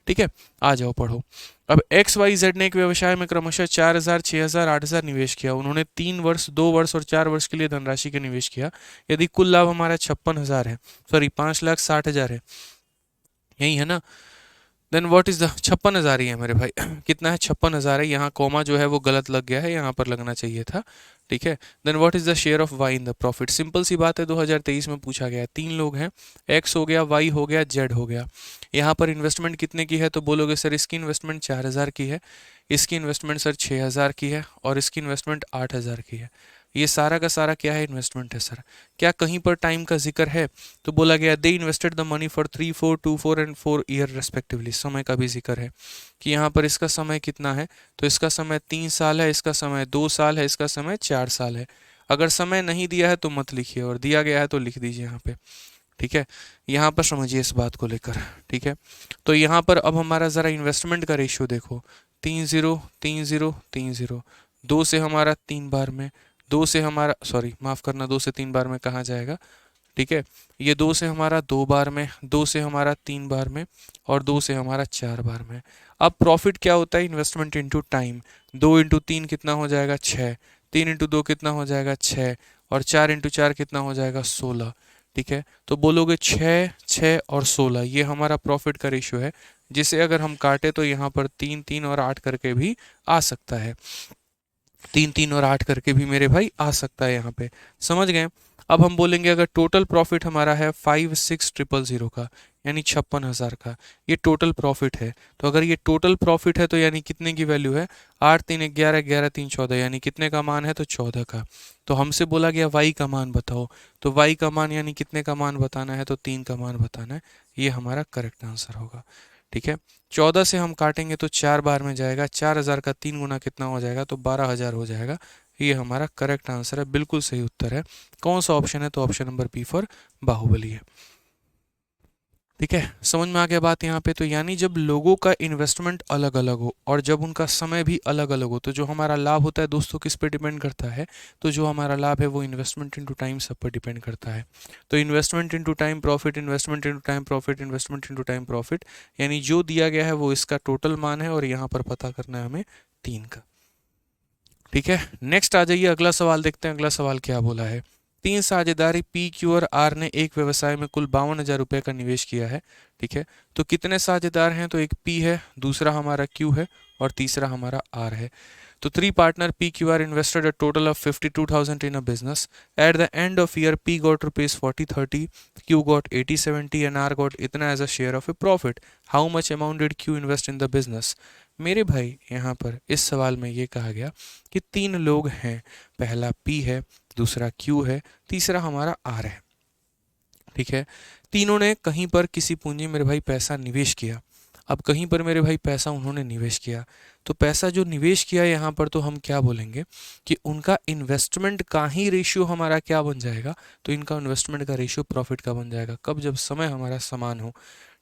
ठीक है, आ जाओ पढ़ो। अब एक्स वाई जेड ने एक व्यवसाय में क्रमशः 4,000, 6,000, 8,000 निवेश किया। उन्होंने 3 वर्ष, 2 वर्ष और 4 वर्ष के लिए धनराशि का निवेश किया। यदि कुल लाभ हमारा 56,000 है, सॉरी 5,60,000 है, यही है ना। देन व्हाट इज द 56,000 ही है मेरे भाई। कितना है, 56,000 है। यहाँ कॉमा जो है वो गलत लग गया है, यहाँ पर लगना चाहिए था। ठीक है, then what is the share of Y in the profit. Simple सी बात है, 2023 में पूछा गया है। 3 लोग हैं, एक्स हो गया, वाई हो गया, जेड हो गया। यहाँ पर इन्वेस्टमेंट कितने की है, तो बोलोगे सर इसकी इन्वेस्टमेंट 4,000 की है, इसकी इन्वेस्टमेंट सर 6,000 की है और इसकी इन्वेस्टमेंट 8,000 की है। ये सारा का सारा क्या है, इन्वेस्टमेंट है सर। क्या कहीं पर टाइम का जिक्र है? तो बोला गया दे invested the money for 3, 4, 2, 4 and 4 year respectively. समय का भी जिक्र है कि यहाँ पर इसका समय कितना है, तो इसका समय 3 साल है, इसका समय 2 साल है, इसका समय 4 साल है। अगर समय नहीं दिया है तो मत लिखिए, और दिया गया है तो लिख दीजिए यहाँ पे, ठीक है। यहाँ पर समझिए इस बात को लेकर, ठीक है। तो यहाँ पर अब हमारा ज़रा इन्वेस्टमेंट का रेशियो देखो, 3-0 3-0 3-0, 2 से हमारा 3 बार में, 2 से हमारा सॉरी माफ़ करना, 2 से 3 बार में कहाँ जाएगा, ठीक है। ये 2 से हमारा 2 बार में, 2 से हमारा 3 बार में, और 2 से हमारा 4 बार में। अब प्रॉफिट क्या होता है, इन्वेस्टमेंट इंटू टाइम। 2 × 3 कितना हो जाएगा, 6। 3 × 2 कितना हो जाएगा, 6। और 4 × 4 कितना हो जाएगा, 16। ठीक है, तो बोलोगे 6, 6 और 16, ये हमारा प्रॉफिट का रेशियो है, जिसे अगर हम काटे तो यहाँ पर 3, 3 और 8 करके भी आ सकता है। 3, 3 और 8 करके भी मेरे भाई आ सकता है यहाँ पे, समझ गए। अब हम बोलेंगे अगर टोटल प्रॉफिट हमारा है 56,000 का, यानी 56,000 का, ये टोटल प्रॉफिट है। तो अगर ये टोटल प्रॉफिट है तो यानी कितने की वैल्यू है, 8 3 11 11 3 14, यानी कितने का मान है, तो 14 का। तो हमसे बोला गया y का मान बताओ, तो y का मान यानी कितने का मान बताना है, तो 3 का मान बताना है। ये हमारा करेक्ट आंसर होगा, ठीक है। 14 से हम काटेंगे तो 4 बार में जाएगा, 4,000 का 3 गुना कितना हो जाएगा, तो 12,000 हो जाएगा। ये हमारा करेक्ट आंसर है, बिल्कुल सही उत्तर है। कौन सा ऑप्शन है, तो option number B for Baahubali है, ठीक है। समझ में आ गया बात यहाँ पे। तो यानी जब लोगों का इन्वेस्टमेंट अलग अलग हो और जब उनका समय भी अलग अलग हो, तो जो हमारा लाभ होता है दोस्तों किस पे डिपेंड करता है, तो जो हमारा लाभ है वो इन्वेस्टमेंट इनटू टाइम सब पर डिपेंड करता है। तो investment into time profit, investment into time profit, investment into time profit, यानी जो दिया गया है वो इसका टोटल मान है, और यहाँ पर पता करना है हमें 3 का, ठीक है। नेक्स्ट आ जाइए, अगला सवाल देखते हैं। अगला सवाल क्या बोला है, 3 साझेदारी पी, क्यू और आर ने एक व्यवसाय में कुल 52,000 रुपये का निवेश किया है, ठीक है। तो कितने साझेदार हैं, तो एक पी है, दूसरा हमारा क्यू है, और तीसरा हमारा आर है। तो 3 partner PQR invested a total of 52,000 in a business. At the end of year, P got rupees 40/30, Q got 80/70 and R got इतना as a share of a profit. How much amount did Q invest in the business? मेरे भाई यहाँ पर इस सवाल में ये कहा गया कि 3 लोग हैं, पहला P है, दूसरा Q है, तीसरा हमारा R है, ठीक है। तीनों ने कहीं पर किसी पूंजी मेरे भाई पैसा निवेश किया। अब कहीं पर मेरे भाई पैसा उन्होंने निवेश किया, तो पैसा जो निवेश किया यहाँ पर, तो हम क्या बोलेंगे कि उनका इन्वेस्टमेंट का ही रेशियो हमारा क्या बन जाएगा, तो इनका इन्वेस्टमेंट का रेशियो प्रॉफिट का बन जाएगा। कब, जब समय हमारा समान हो,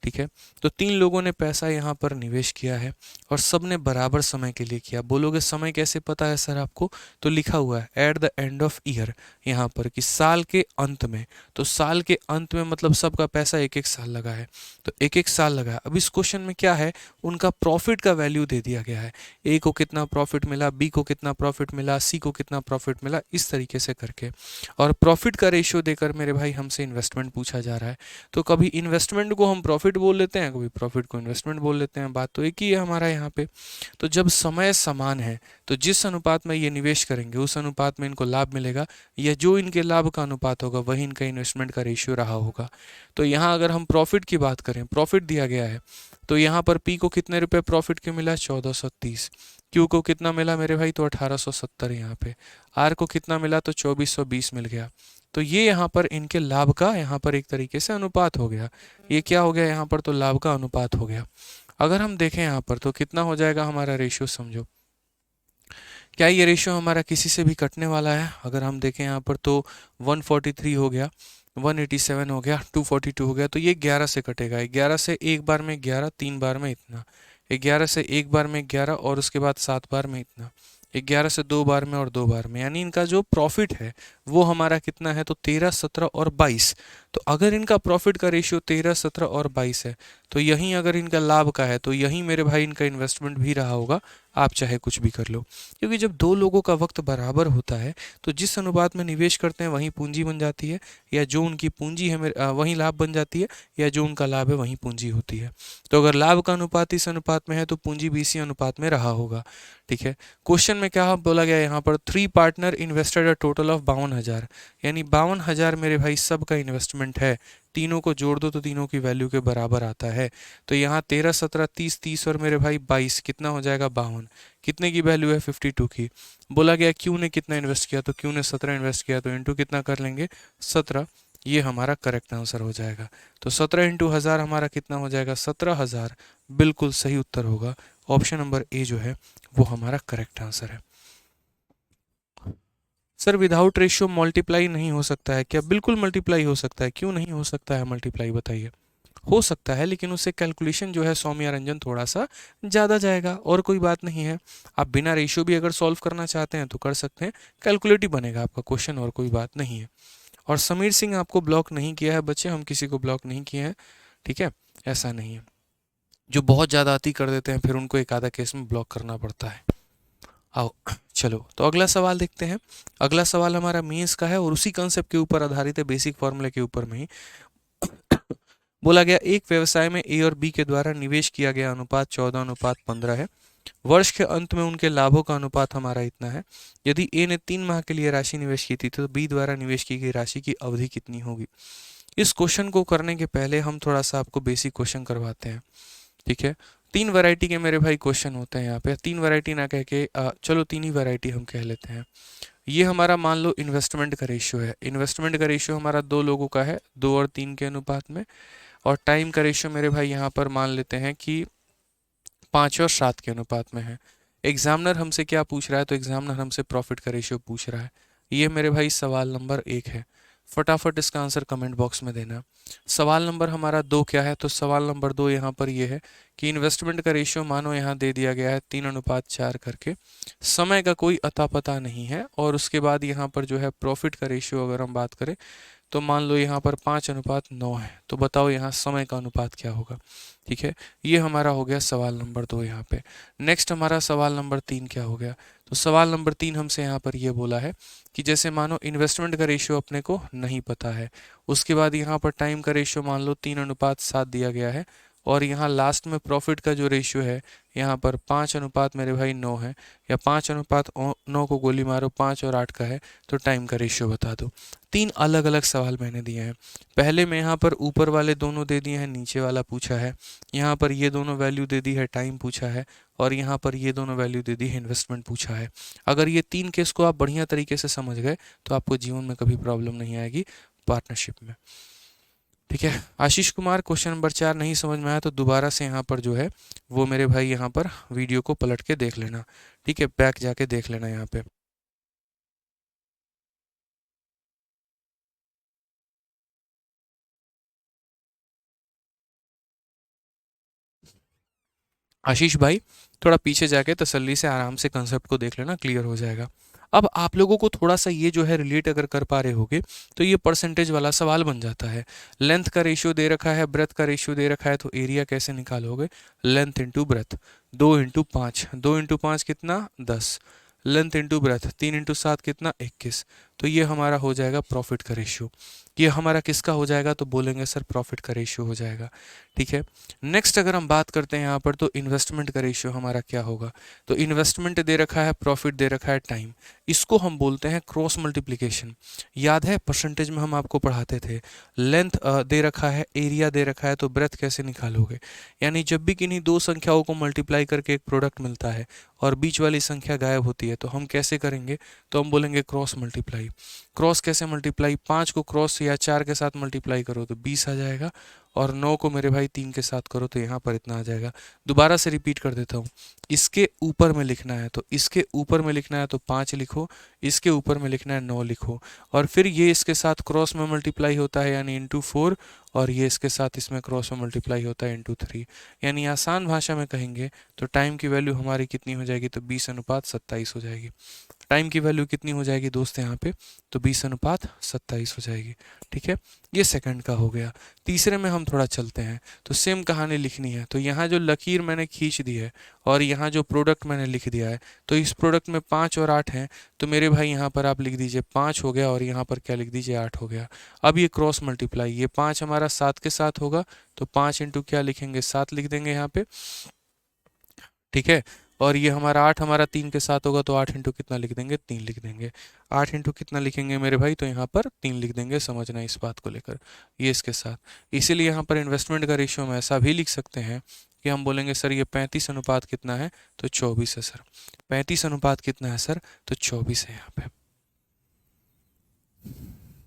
ठीक है। तो 3 लोगों ने पैसा यहाँ पर निवेश किया है और सब ने बराबर समय के लिए किया। बोलोगे समय कैसे पता है सर आपको, तो लिखा हुआ है at the end of year, यहाँ पर कि साल के अंत में। तो साल के अंत में मतलब सबका पैसा 1-1 साल लगा है, तो 1-1 साल लगा है। अब इस क्वेश्चन में क्या है, उनका प्रॉफिट का वैल्यू दे दिया गया है, ए को कितना प्रॉफिट मिला, बी को कितना प्रॉफिट मिला, सी को कितना प्रॉफिट मिला, इस तरीके से करके। और प्रॉफिट का रेशियो देकर मेरे भाई हमसे इन्वेस्टमेंट पूछा जा रहा है। तो कभी इन्वेस्टमेंट को हम प्रॉफिट बोल लेते हैं, कभी प्रॉफिट को इन्वेस्टमेंट बोल लेते हैं, बात तो एक ही है हमारा यहाँ पे। तो जब समय समान है, तो जिस अनुपात में ये निवेश करेंगे उस अनुपात में इनको लाभ मिलेगा, या जो इनके लाभ का अनुपात होगा वही इनका इन्वेस्टमेंट का रेशियो रहा होगा। तो यहाँ अगर हम प्रॉफिट की बात करें, प्रॉफिट दिया गया है, तो यहाँ पर पी को कितने रुपए प्रॉफिट के मिला, 1430। क्यू को कितना मिला मेरे भाई, तो 1870 यहाँ पे। आर को कितना मिला, तो 2420 मिल गया। तो ये यहाँ पर इनके लाभ का यहाँ पर एक तरीके से अनुपात हो गया। ये क्या हो गया यहाँ पर, तो लाभ का अनुपात हो गया। अगर हम देखें यहाँ पर तो कितना हो जाएगा हमारा रेशियो, समझो क्या ये रेशियो हमारा किसी से भी कटने वाला है। अगर हम देखें यहाँ पर तो 143 हो गया, 187 हो गया, 242 हो गया, तो ये 11 से कटेगा। 11 से एक बार में 11, 3 बार में इतना, 11 से एक बार में 11 और उसके बाद 7 बार में इतना, 11 से 2 बार में और 2 बार में, यानी इनका जो प्रॉफिट है वो हमारा कितना है, तो 13, 17 और 22। तो अगर इनका प्रॉफिट का रेशियो 13, 17 और 22 है, तो यहीं अगर इनका लाभ का है तो यहीं मेरे भाई इनका इन्वेस्टमेंट भी रहा होगा। आप चाहे कुछ भी कर लो, क्योंकि जब 2 लोगों का वक्त बराबर होता है तो जिस अनुपात में निवेश करते हैं वहीं पूंजी बन जाती है, या जो उनकी पूंजी है वहीं लाभ बन जाती है, या जो उनका लाभ है वहीं पूंजी होती है। तो अगर लाभ का अनुपात इस अनुपात में है तो पूंजी भी इसी अनुपात में रहा होगा, ठीक है। क्वेश्चन में क्या बोला गया यहाँ पर, 3 partner invested a total of 52,000, यानी 52,000 मेरे भाई सब का इन्वेस्टमेंट है तीनों को जोड़ दो तो तीनों की वैल्यू के बराबर आता है। तो यहाँ 13, 17, 30, 30 और मेरे भाई 22 कितना हो जाएगा 52। कितने की वैल्यू है 52 की। बोला गया क्यू ने कितना इन्वेस्ट किया, तो क्यू ने 17 इन्वेस्ट किया, तो इंटू कितना कर लेंगे 17। ये हमारा करेक्ट आंसर हो जाएगा। तो 17 इंटू 1000 हमारा कितना हो जाएगा 17,000। बिल्कुल सही उत्तर होगा ऑप्शन नंबर ए जो है वो हमारा करेक्ट आंसर है। सर विदाउट रेशियो मल्टीप्लाई नहीं हो सकता है क्या? बिल्कुल मल्टीप्लाई हो सकता है, क्यों नहीं हो सकता है मल्टीप्लाई बताइए। हो सकता है लेकिन उससे कैलकुलेशन जो है सौम्या रंजन थोड़ा सा ज़्यादा जाएगा, और कोई बात नहीं है। आप बिना रेशियो भी अगर सॉल्व करना चाहते हैं तो कर सकते हैं, कैलकुलेट ही बनेगा आपका क्वेश्चन, और कोई बात नहीं है। और समीर सिंह आपको ब्लॉक नहीं किया है बच्चे, हम किसी को ब्लॉक नहीं किए हैं, ठीक है, ऐसा नहीं है। जो बहुत ज़्यादा अति कर देते हैं फिर उनको एक आधा केस में ब्लॉक करना पड़ता है। आओ चलो तो अगला सवाल देखते हैं। अगला सवाल हमारा मेंस का है और उसी कंसेप्ट के ऊपर आधारित है, बेसिक फॉर्मूले के ऊपर में ही। बोला गया एक व्यवसाय में ए और बी के द्वारा निवेश किया गया अनुपात 14:15 है। वर्ष के अंत में उनके लाभों का अनुपात हमारा इतना है। यदि ए ने 3 माह के लिए राशि निवेश की थी तो बी द्वारा निवेश की गई राशि की अवधि कितनी होगी। इस क्वेश्चन को करने के पहले हम थोड़ा सा आपको बेसिक क्वेश्चन करवाते हैं, ठीक है। 3 वैरायटी के मेरे भाई क्वेश्चन होते हैं यहाँ पे, 3 वैरायटी ना कह के चलो 3 ही वैरायटी हम कह लेते हैं। ये हमारा मान लो इन्वेस्टमेंट का रेशियो है। इन्वेस्टमेंट का रेशियो हमारा 2 लोगों का है, 2 और 3 के अनुपात में। और टाइम का रेशियो मेरे भाई यहाँ पर मान लेते हैं कि 5 और 7 के अनुपात में है। एग्जामिनर हमसे क्या पूछ रहा है, तो एग्जामिनर हमसे प्रॉफिट का रेशियो पूछ रहा है। ये मेरे भाई सवाल नंबर 1 है। फटाफट इसका आंसर कमेंट बॉक्स में देना। सवाल नंबर हमारा 2 क्या है, तो सवाल नंबर 2 यहाँ पर ये है कि इन्वेस्टमेंट का रेशियो मानो यहाँ दे दिया गया है 3:4 करके, समय का कोई अता पता नहीं है, और उसके बाद यहाँ पर जो है प्रॉफिट का रेशियो अगर हम बात करें तो मान लो यहाँ पर 5:9 है। तो बताओ यहाँ समय का अनुपात क्या होगा, ठीक है। ये हमारा हो गया सवाल नंबर 2 यहाँ पे। नेक्स्ट हमारा सवाल नंबर 3 क्या हो गया, तो सवाल नंबर 3 हमसे यहाँ पर ये बोला है कि जैसे मानो इन्वेस्टमेंट का रेशियो अपने को नहीं पता है, उसके बाद यहाँ पर टाइम का रेशियो मान लो 3:7 दिया गया है, और यहाँ लास्ट में प्रॉफिट का जो रेशियो है यहाँ पर 5 मेरे भाई 9 है, या 5:9 को गोली मारो 5 और 8 का है, तो टाइम का रेशियो बता दो। 3 अलग अलग सवाल मैंने दिए हैं। पहले में यहाँ पर ऊपर वाले दोनों दे दिए हैं, नीचे वाला पूछा है। यहाँ पर ये दोनों वैल्यू दे दी है, टाइम पूछा है, और यहाँ पर ये दोनों वैल्यू दे दी है, इन्वेस्टमेंट पूछा है। अगर ये 3 केस को आप बढ़िया तरीके से समझ गए तो आपको जीवन में कभी प्रॉब्लम नहीं आएगी पार्टनरशिप में, ठीक है। आशीष कुमार क्वेश्चन नंबर 4 नहीं समझ में आया तो दोबारा से यहाँ पर जो है वो मेरे भाई यहाँ पर वीडियो को पलट के देख लेना, ठीक है, बैक जाके देख लेना यहाँ पे। आशीष भाई थोड़ा पीछे जाके तसल्ली से आराम से कंसेप्ट को देख लेना, क्लियर हो जाएगा। अब आप लोगों को थोड़ा सा ये जो है रिलेट अगर कर पा रहे होगे तो ये परसेंटेज वाला सवाल बन जाता है। लेंथ का रेशियो दे रखा है, ब्रेथ का रेशियो दे रखा है, तो एरिया कैसे निकालोगे, length into breadth, 2 into 5, 2 into 5 कितना 10, लेंथ इंटू ब्रेथ 3 इंटू 7 कितना 21, तो ये हमारा हो जाएगा प्रॉफिट का रेशियो। ये हमारा किसका हो जाएगा, तो बोलेंगे सर प्रॉफिट का रेशियो हो जाएगा, ठीक है। नेक्स्ट अगर हम बात करते हैं यहाँ पर तो इन्वेस्टमेंट का रेशियो हमारा क्या होगा, तो इन्वेस्टमेंट दे रखा है, प्रॉफिट दे रखा है, टाइम, इसको हम बोलते हैं क्रॉस मल्टीप्लिकेशन। याद है परसेंटेज में हम आपको पढ़ाते थे, लेंथ दे रखा है, एरिया दे रखा है, तो ब्रेथ कैसे निकालोगे, यानी जब भी किन्हीं दो संख्याओं को मल्टीप्लाई करके एक प्रोडक्ट मिलता है और बीच वाली संख्या गायब होती है तो हम कैसे करेंगे, तो हम बोलेंगे क्रॉस मल्टीप्लाई। क्रॉस कैसे मल्टीप्लाई, 5 को क्रॉस या 4 के साथ मल्टीप्लाई करो तो 20 आ जाएगा, और 9 को मेरे भाई 3 के साथ करो तो यहाँ पर इतना आ जाएगा। दोबारा से रिपीट कर देता हूँ, इसके ऊपर में लिखना है तो इसके ऊपर में लिखना है तो 5 लिखो, इसके ऊपर में लिखना है 9 लिखो, और फिर ये इसके साथ क्रॉस में मल्टीप्लाई होता है यानी इंटू 4, और ये इसके साथ इसमें क्रॉस में मल्टीप्लाई होता है इंटू 3। यानी आसान भाषा में कहेंगे तो टाइम की वैल्यू हमारी कितनी हो जाएगी, तो 20:27 हो जाएगी। टाइम की वैल्यू कितनी हो जाएगी दोस्त यहाँ पे, तो 20:27 हो जाएगी, ठीक है। ये सेकंड का हो गया। तीसरे में हम थोड़ा चलते हैं, तो सेम कहानी लिखनी है, तो यहाँ जो लकीर मैंने खींच दी है और यहाँ जो प्रोडक्ट मैंने लिख दिया है, तो इस प्रोडक्ट में 5 और 8 हैं, तो मेरे भाई यहाँ पर आप लिख दीजिए 5 हो गया, और यहाँ पर क्या लिख दीजिए 8 हो गया। अब ये क्रॉस मल्टीप्लाई, ये 5 हमारा 7 के साथ होगा, तो 5 इंटू क्या लिखेंगे 7 लिख देंगे यहाँ पे, ठीक है। और ये हमारा 8 हमारा 3 के साथ होगा, तो 8 इंटू कितना लिख देंगे, 3 लिख देंगे। 8 इंटू कितना लिखेंगे मेरे भाई, तो यहाँ पर 3 लिख देंगे, समझना इस बात को लेकर, ये इसके साथ। इसीलिए यहाँ पर इन्वेस्टमेंट का रेशियो हम ऐसा भी लिख सकते हैं कि हम बोलेंगे सर ये 35 अनुपात कितना है, तो 24 है सर। 35 अनुपात कितना है सर, तो 24 है यहाँ पे।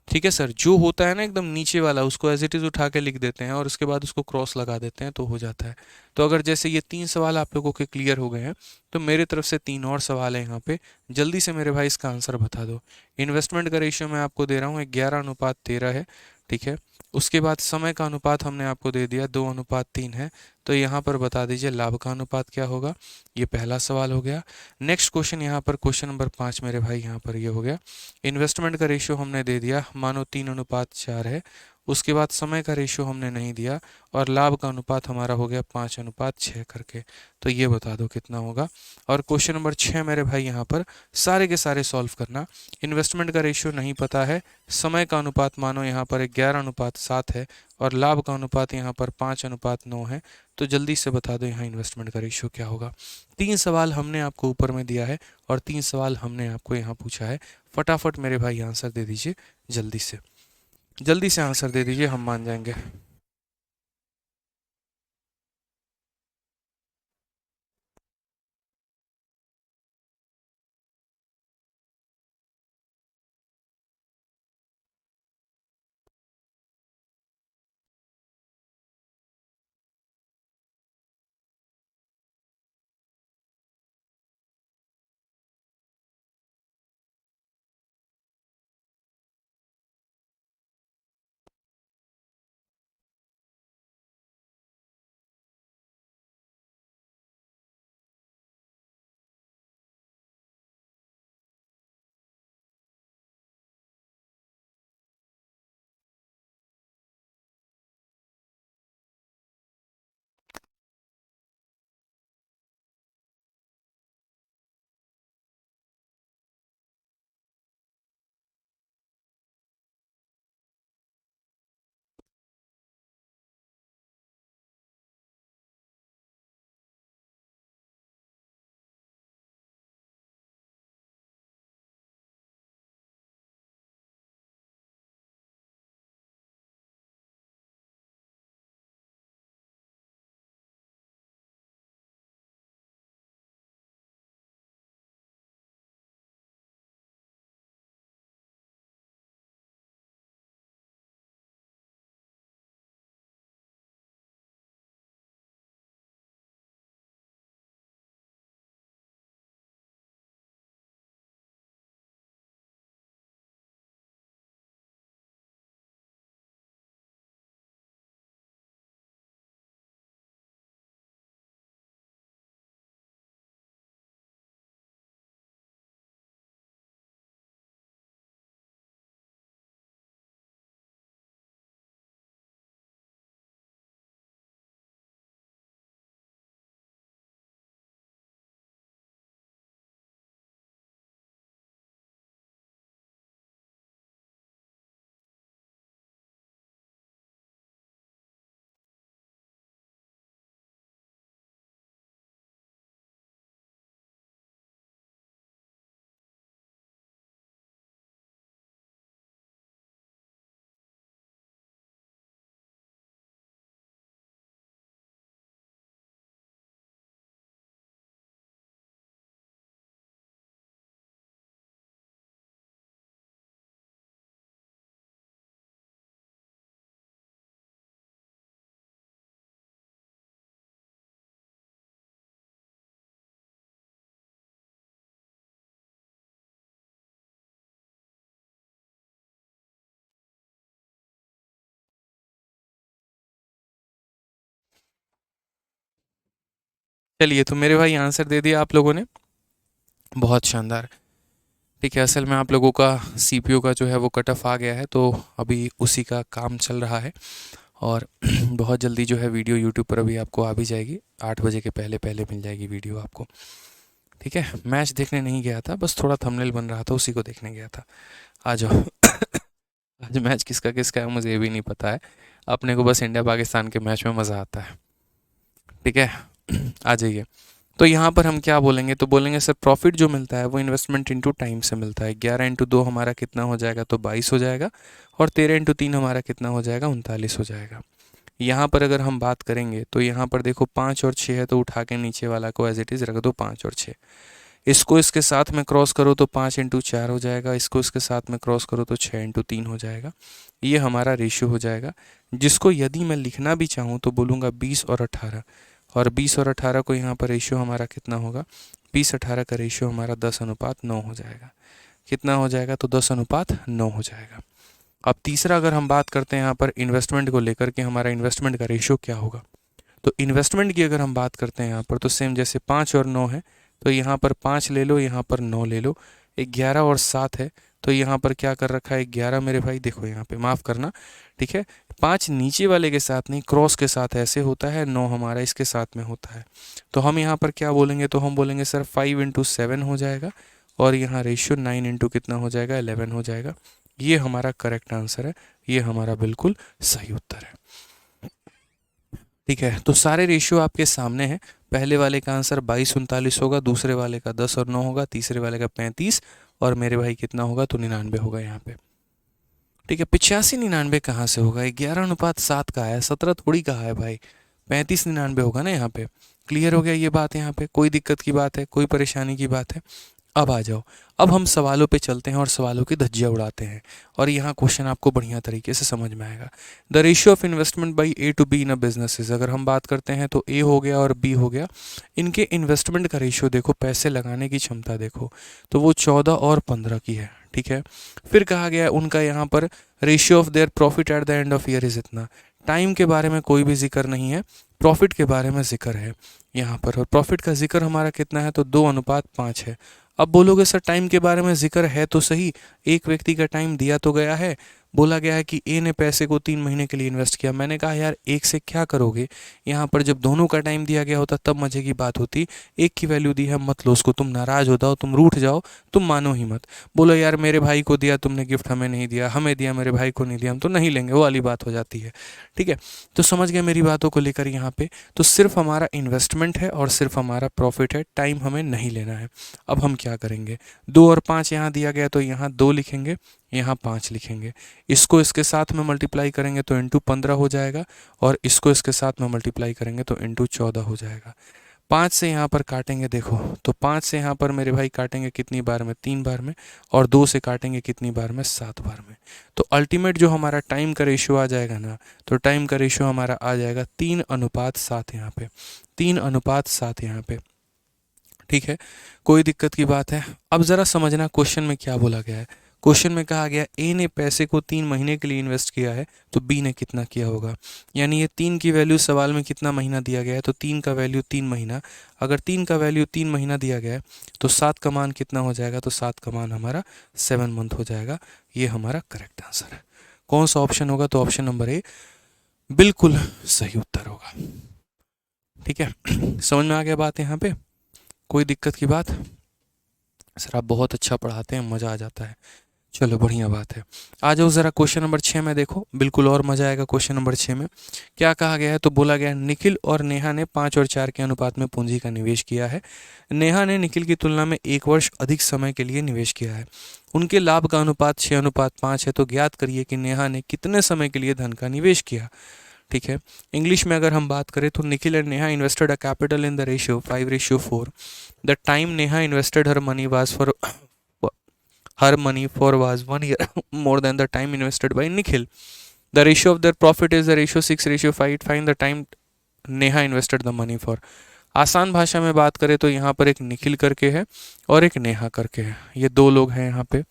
ठीक है सर, जो होता है ना एकदम नीचे वाला, उसको एज इट इज़ उठा के लिख देते हैं और उसके बाद उसको क्रॉस लगा देते हैं, तो हो जाता है। तो अगर जैसे ये 3 सवाल आप लोगों के क्लियर हो गए हैं, तो मेरे तरफ से 3 और सवाल है यहाँ पे, जल्दी से मेरे भाई इसका आंसर बता दो। इन्वेस्टमेंट का रेशियो मैं आपको दे रहा हूँ 11:13 है, ठीक है। उसके बाद समय का अनुपात हमने आपको दे दिया 2:3 है, तो यहाँ पर बता दीजिए लाभ का अनुपात क्या होगा। ये पहला सवाल हो गया। नेक्स्ट क्वेश्चन यहाँ पर क्वेश्चन नंबर 5 मेरे भाई, यहाँ पर ये हो गया। इन्वेस्टमेंट का रेशियो हमने दे दिया, मानो 3:4 है। उसके बाद समय का रेशियो हमने नहीं दिया, और लाभ का अनुपात हमारा हो गया 5:6 करके। तो ये बता दो कितना होगा। और क्वेश्चन नंबर 6 मेरे भाई, यहाँ पर सारे के सारे सॉल्व करना। इन्वेस्टमेंट का रेशियो नहीं पता है, समय का अनुपात मानो यहाँ पर 11:7 है, और लाभ का अनुपात यहाँ पर 5:9 है। तो जल्दी से बता दो यहाँ इन्वेस्टमेंट का रेशियो क्या होगा। 3 सवाल हमने आपको ऊपर में दिया है और 3 सवाल हमने आपको यहाँ पूछा है। फटाफट मेरे भाई आंसर दे दीजिए, जल्दी से आंसर दे दीजिए, हम मान जाएंगे। चलिए, तो मेरे भाई आंसर दे दिया आप लोगों ने, बहुत शानदार। ठीक है, असल में आप लोगों का सीपीयू का जो है वो कट ऑफ आ गया है, तो अभी उसी का काम चल रहा है। और बहुत जल्दी जो है वीडियो यूट्यूब पर अभी आपको आ भी जाएगी, 8 बजे के पहले पहले मिल जाएगी वीडियो आपको। ठीक है, मैच देखने नहीं गया था, बस थोड़ा थंबनेल बन रहा था, उसी को देखने गया था। आ जाओ। आज मैच किसका किसका है मुझे ये भी नहीं पता है, अपने को बस इंडिया पाकिस्तान के मैच में मज़ा आता है। ठीक है, आ जाइए। तो यहाँ पर हम क्या बोलेंगे, तो बोलेंगे सर प्रॉफिट जो मिलता है वो इन्वेस्टमेंट इंटू टाइम से मिलता है। 11 इंटू 2 हमारा कितना हो जाएगा, तो 22 हो जाएगा, और 13 इंटू 3 हमारा कितना हो जाएगा, 39 हो जाएगा। यहाँ पर अगर हम बात करेंगे तो यहाँ पर देखो 5 और 6 है, तो उठा के नीचे वाला को एज इट इज़ रख दो 5 और 6। इसको इसके साथ में क्रॉस करो तो 5 इंटू 4 हो जाएगा, इसको इसके साथ में क्रॉस करो तो 6 इंटू 3 हो जाएगा। ये हमारा रेशियो हो जाएगा, जिसको यदि मैं लिखना भी चाहूँ तो बोलूँगा 20 और 18, और 20 और 18 को यहाँ पर रेशियो हमारा कितना होगा, 20-18 का रेशियो हमारा 10:9 हो जाएगा। कितना हो जाएगा, तो 10:9 हो जाएगा। अब तीसरा अगर हम बात करते हैं यहाँ पर इन्वेस्टमेंट को लेकर के, हमारा इन्वेस्टमेंट का रेशियो क्या होगा, तो इन्वेस्टमेंट की अगर हम बात करते हैं यहाँ पर, तो सेम जैसे 5 और 9 है, तो यहाँ पर 5 ले लो, यहाँ पर 9 ले लो। 11 और 7 है, तो यहाँ पर क्या कर रखा है, 11 मेरे भाई देखो यहाँ पे, माफ़ करना, ठीक है, 5 नीचे वाले के साथ नहीं, क्रॉस के साथ ऐसे होता है, 9 हमारा इसके साथ में होता है। तो हम यहाँ पर क्या बोलेंगे, तो हम बोलेंगे सर 5 इंटू 7 हो जाएगा, और यहाँ रेशियो 9 इंटू कितना हो जाएगा, 11 हो जाएगा। ये हमारा करेक्ट आंसर है, ये हमारा बिल्कुल सही उत्तर है। ठीक है, तो सारे रेशियो आपके सामने हैं। पहले वाले का आंसर 22-39 होगा, दूसरे वाले का 10 और 9 होगा, तीसरे वाले का 35, और मेरे भाई कितना होगा, तो 99 होगा यहाँ पे। ठीक है, 85-99 कहाँ से होगा, 11:7 का है, 17 थोड़ी कहा है भाई, 35-99 होगा ना यहाँ पे। क्लियर हो गया ये बात, यहाँ पे कोई दिक्कत की बात है, कोई परेशानी की बात है। अब आ जाओ, अब हम सवालों पे चलते हैं और सवालों की धज्जियाँ उड़ाते हैं, और यहाँ क्वेश्चन आपको बढ़िया तरीके से समझ में आएगा। The ratio of investment by A to B in a businesses, अगर हम बात करते हैं तो ए हो गया और बी हो गया, इनके इन्वेस्टमेंट का रेशियो देखो, पैसे लगाने की क्षमता देखो, तो वो 14 और 15 की है। ठीक है, फिर कहा गया है उनका यहाँ पर ratio of their profit at the end of year is इतना। टाइम के बारे में कोई भी जिक्र नहीं है, प्रॉफिट के बारे में जिक्र है यहाँ पर, और प्रॉफिट का जिक्र हमारा कितना है, तो 2:5 है। अब बोलोगे सर टाइम के बारे में जिक्र है तो सही, एक व्यक्ति का टाइम दिया तो गया है, बोला गया है कि ए ने पैसे को 3 महीने के लिए इन्वेस्ट किया। मैंने कहा यार एक से क्या करोगे, यहाँ पर जब दोनों का टाइम दिया गया होता तब मजे की बात होती। एक की वैल्यू दी है, मत लो उसको, तुम नाराज हो जाओ, तुम रूठ जाओ, तुम मानो ही मत। बोलो यार मेरे भाई को दिया तुमने गिफ्ट, हमें नहीं दिया, हमें दिया मेरे भाई को नहीं दिया, हम तो नहीं लेंगे, वो वाली बात हो जाती है। ठीक है, तो समझ गए मेरी बातों को लेकर यहाँ पे, तो सिर्फ हमारा इन्वेस्टमेंट है और सिर्फ हमारा प्रॉफिट है, टाइम हमें नहीं लेना है। अब हम क्या करेंगे, 2 और 5 यहाँ दिया गया, तो यहाँ 2 लिखेंगे, यहाँ 5 लिखेंगे, इसको इसके साथ में मल्टीप्लाई करेंगे तो इंटू 15 हो जाएगा, और इसको इसके साथ में मल्टीप्लाई करेंगे तो इंटू 14 हो जाएगा। 5 से यहाँ पर काटेंगे देखो, तो 5 से यहाँ पर मेरे भाई काटेंगे कितनी बार में, 3 बार में, और 2 से काटेंगे कितनी बार में, 7 बार में। तो अल्टीमेट जो हमारा टाइम का रेशियो आ जाएगा ना, तो टाइम का रेशियो हमारा आ जाएगा 3:7 यहाँ पे, 3:7 यहाँ पे। ठीक है, कोई दिक्कत की बात है। अब ज़रा समझना क्वेश्चन में क्या बोला गया है। क्वेश्चन में कहा गया ए ने पैसे को 3 महीने के लिए इन्वेस्ट किया है, तो बी ने कितना किया होगा। यानी ये 3 की वैल्यू सवाल में कितना महीना दिया गया है, तो 3 का वैल्यू 3 महीना। अगर 3 का वैल्यू 3 महीना दिया गया है तो 7 का मान कितना हो जाएगा, तो 7 का मान हमारा 7 मंथ हो जाएगा। ये हमारा करेक्ट आंसर है। कौन सा ऑप्शन होगा, तो ऑप्शन नंबर ए बिल्कुल सही उत्तर होगा। ठीक है, समझ में आ गया बात यहाँ पे, कोई दिक्कत की बात। सर आप बहुत अच्छा पढ़ाते हैं, मज़ा आ जाता है, चलो बढ़िया बात है। आ जाओ ज़रा क्वेश्चन नंबर 6 में देखो, बिल्कुल और मज़ा आएगा। क्वेश्चन नंबर 6 में क्या कहा गया है, तो बोला गया है निखिल और नेहा ने 5 और 4 के अनुपात में पूंजी का निवेश किया है। नेहा ने निखिल की तुलना में 1 वर्ष अधिक समय के लिए निवेश किया है। उनके लाभ का अनुपात 6:5 है, तो ज्ञात करिए कि नेहा ने कितने समय के लिए धन का निवेश किया। ठीक है, इंग्लिश में अगर हम बात करें तो Nikhil and Neha invested a capital in the ratio 5:4। The time Neha invested her money was for her money for was 1 year more than the time invested by Nikhil. The ratio of their profit is the ratio 6:5. Find the time Neha invested the money for. आसान भाषा में बात करें तो यहाँ पर एक निखिल करके है और एक नेहा करके है, ये 2 लोग हैं यहाँ पे।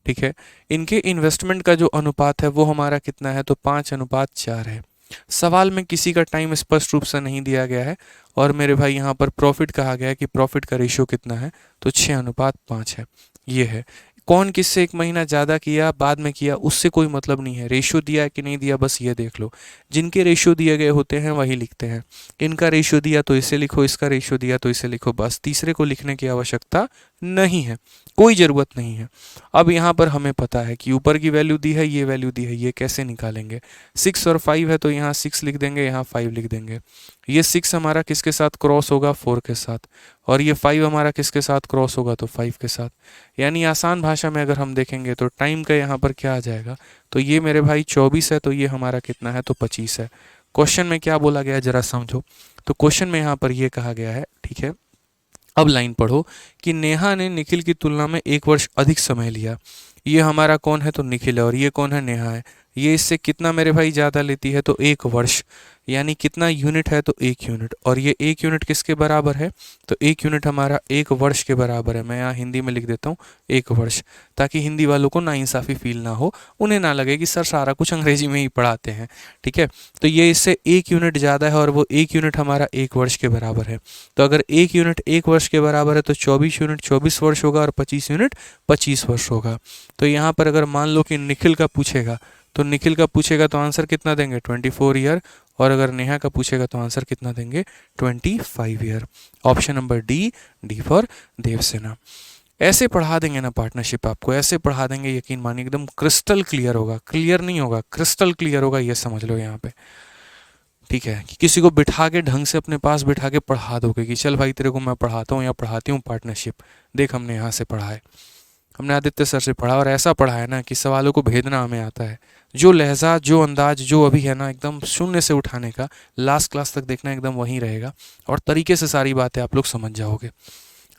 ठीक है, इनके इन्वेस्टमेंट का जो अनुपात है वो हमारा कितना है, तो 5:4 है। सवाल में किसी का टाइम स्पष्ट रूप से नहीं दिया गया है, और मेरे भाई यहाँ पर प्रॉफिट कहा गया है कि प्रॉफिट का रेशियो कितना है, तो 6:5 है। ये है, कौन किससे 1 महीना ज़्यादा किया बाद में किया उससे कोई मतलब नहीं है, रेशियो दिया है कि नहीं दिया बस ये देख लो। जिनके रेशियो दिए गए होते हैं वही लिखते हैं, इनका रेशियो दिया तो इसे लिखो, इसका रेशियो दिया तो इसे लिखो, बस तीसरे को लिखने की आवश्यकता नहीं है, कोई ज़रूरत नहीं है। अब यहाँ पर हमें पता है कि ऊपर की वैल्यू दी है, ये वैल्यू दी है, ये कैसे निकालेंगे? 6 और 5 है तो यहाँ 6 लिख देंगे, यहाँ 5 लिख देंगे। ये 6 हमारा किसके साथ क्रॉस होगा? 4 के साथ। और ये 5 हमारा किसके साथ क्रॉस होगा? तो 5 के साथ। यानी आसान भाषा में अगर हम देखेंगे तो टाइम का यहाँ पर क्या आ जाएगा? तो ये मेरे भाई 24 है, तो ये हमारा कितना है? तो 25 है। क्वेश्चन में क्या बोला गया है जरा समझो। तो क्वेश्चन में यहाँ पर ये कहा गया है, ठीक है, अब लाइन पढ़ो कि नेहा ने निखिल की तुलना में 1 वर्ष अधिक समय लिया। ये हमारा कौन है? तो निखिल है। और ये कौन है? नेहा है। ये इससे कितना मेरे भाई ज़्यादा लेती है? तो 1 वर्ष। यानी कितना यूनिट है? तो 1 यूनिट। और ये 1 यूनिट किसके बराबर है? तो 1 यूनिट हमारा 1 वर्ष के बराबर है। मैं यहाँ हिंदी में लिख देता हूँ 1 वर्ष, ताकि हिंदी वालों को नाइंसाफ़ी फील ना हो, उन्हें ना लगे कि सर सारा कुछ अंग्रेजी में ही पढ़ाते हैं। ठीक है, तो ये इससे 1 यूनिट ज़्यादा है और वो 1 यूनिट हमारा 1 वर्ष के बराबर है। तो अगर 1 यूनिट 1 वर्ष के बराबर है तो 24 यूनिट 24 वर्ष होगा और 25 यूनिट 25 वर्ष होगा। तो यहाँ पर अगर मान लो कि निखिल का पूछेगा तो आंसर कितना देंगे? 24 ईयर। और अगर नेहा का पूछेगा तो आंसर कितना देंगे? 25 year. Option number D, D for Devasena. ऐसे पढ़ा देंगे ना पार्टनरशिप, आपको ऐसे पढ़ा देंगे, यकीन मानिए एकदम क्रिस्टल क्लियर होगा। क्लियर नहीं होगा, क्रिस्टल क्लियर होगा, ये समझ लो यहाँ पे। ठीक है, कि किसी को बिठा के ढंग से अपने पास बिठा के पढ़ा दोगे कि चल भाई तेरे को मैं पढ़ाता हूँ या पढ़ाती हूँ पार्टनरशिप, देख हमने यहाँ से पढ़ा है, हमने आदित्य सर से पढ़ा और ऐसा पढ़ा है ना कि सवालों को भेदना हमें आता है। जो लहजा, जो अंदाज, जो अभी है ना एकदम शून्य से उठाने का, लास्ट क्लास तक देखना एकदम वहीं रहेगा और तरीके से सारी बातें आप लोग समझ जाओगे।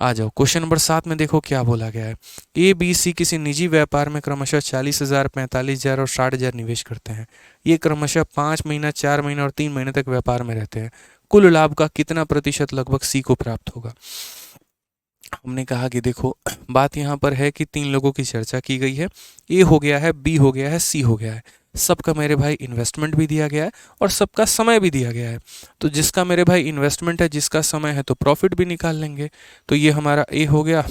आ जाओ क्वेश्चन नंबर 7 में, देखो क्या बोला गया है। ए बी सी किसी निजी व्यापार में क्रमशः 40,000, 45,000 और 60,000 निवेश करते हैं। ये क्रमशः 5 महीना, 4 महीना और 3 महीने तक व्यापार में रहते हैं। कुल लाभ का कितना प्रतिशत लगभग सी को प्राप्त होगा? हमने कहा कि देखो बात यहाँ पर है कि 3 लोगों की चर्चा की गई है। ए हो गया है, बी हो गया है, सी हो गया है। सबका मेरे भाई इन्वेस्टमेंट भी दिया गया है और सबका समय भी दिया गया है। तो जिसका मेरे भाई इन्वेस्टमेंट है, जिसका समय है, तो प्रॉफिट भी निकाल लेंगे। तो ये हमारा ए हो गया,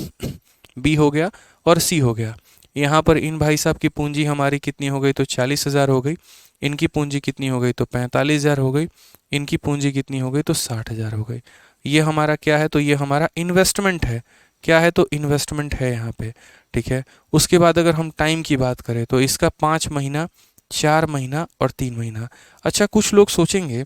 बी हो गया और सी हो गया। यहाँ पर इन भाई साहब की पूंजी हमारी कितनी हो गई? तो 40,000 हो गई। इनकी पूंजी कितनी हो गई? तो 45,000 हो गई। इनकी पूंजी कितनी हो गई? तो 60,000 हो गई। ये हमारा क्या है? तो ये हमारा इन्वेस्टमेंट है। क्या है? तो इन्वेस्टमेंट है यहाँ पे। ठीक है, उसके बाद अगर हम टाइम की बात करें तो इसका 5 महीना, 4 महीना और 3 महीना। अच्छा, कुछ लोग सोचेंगे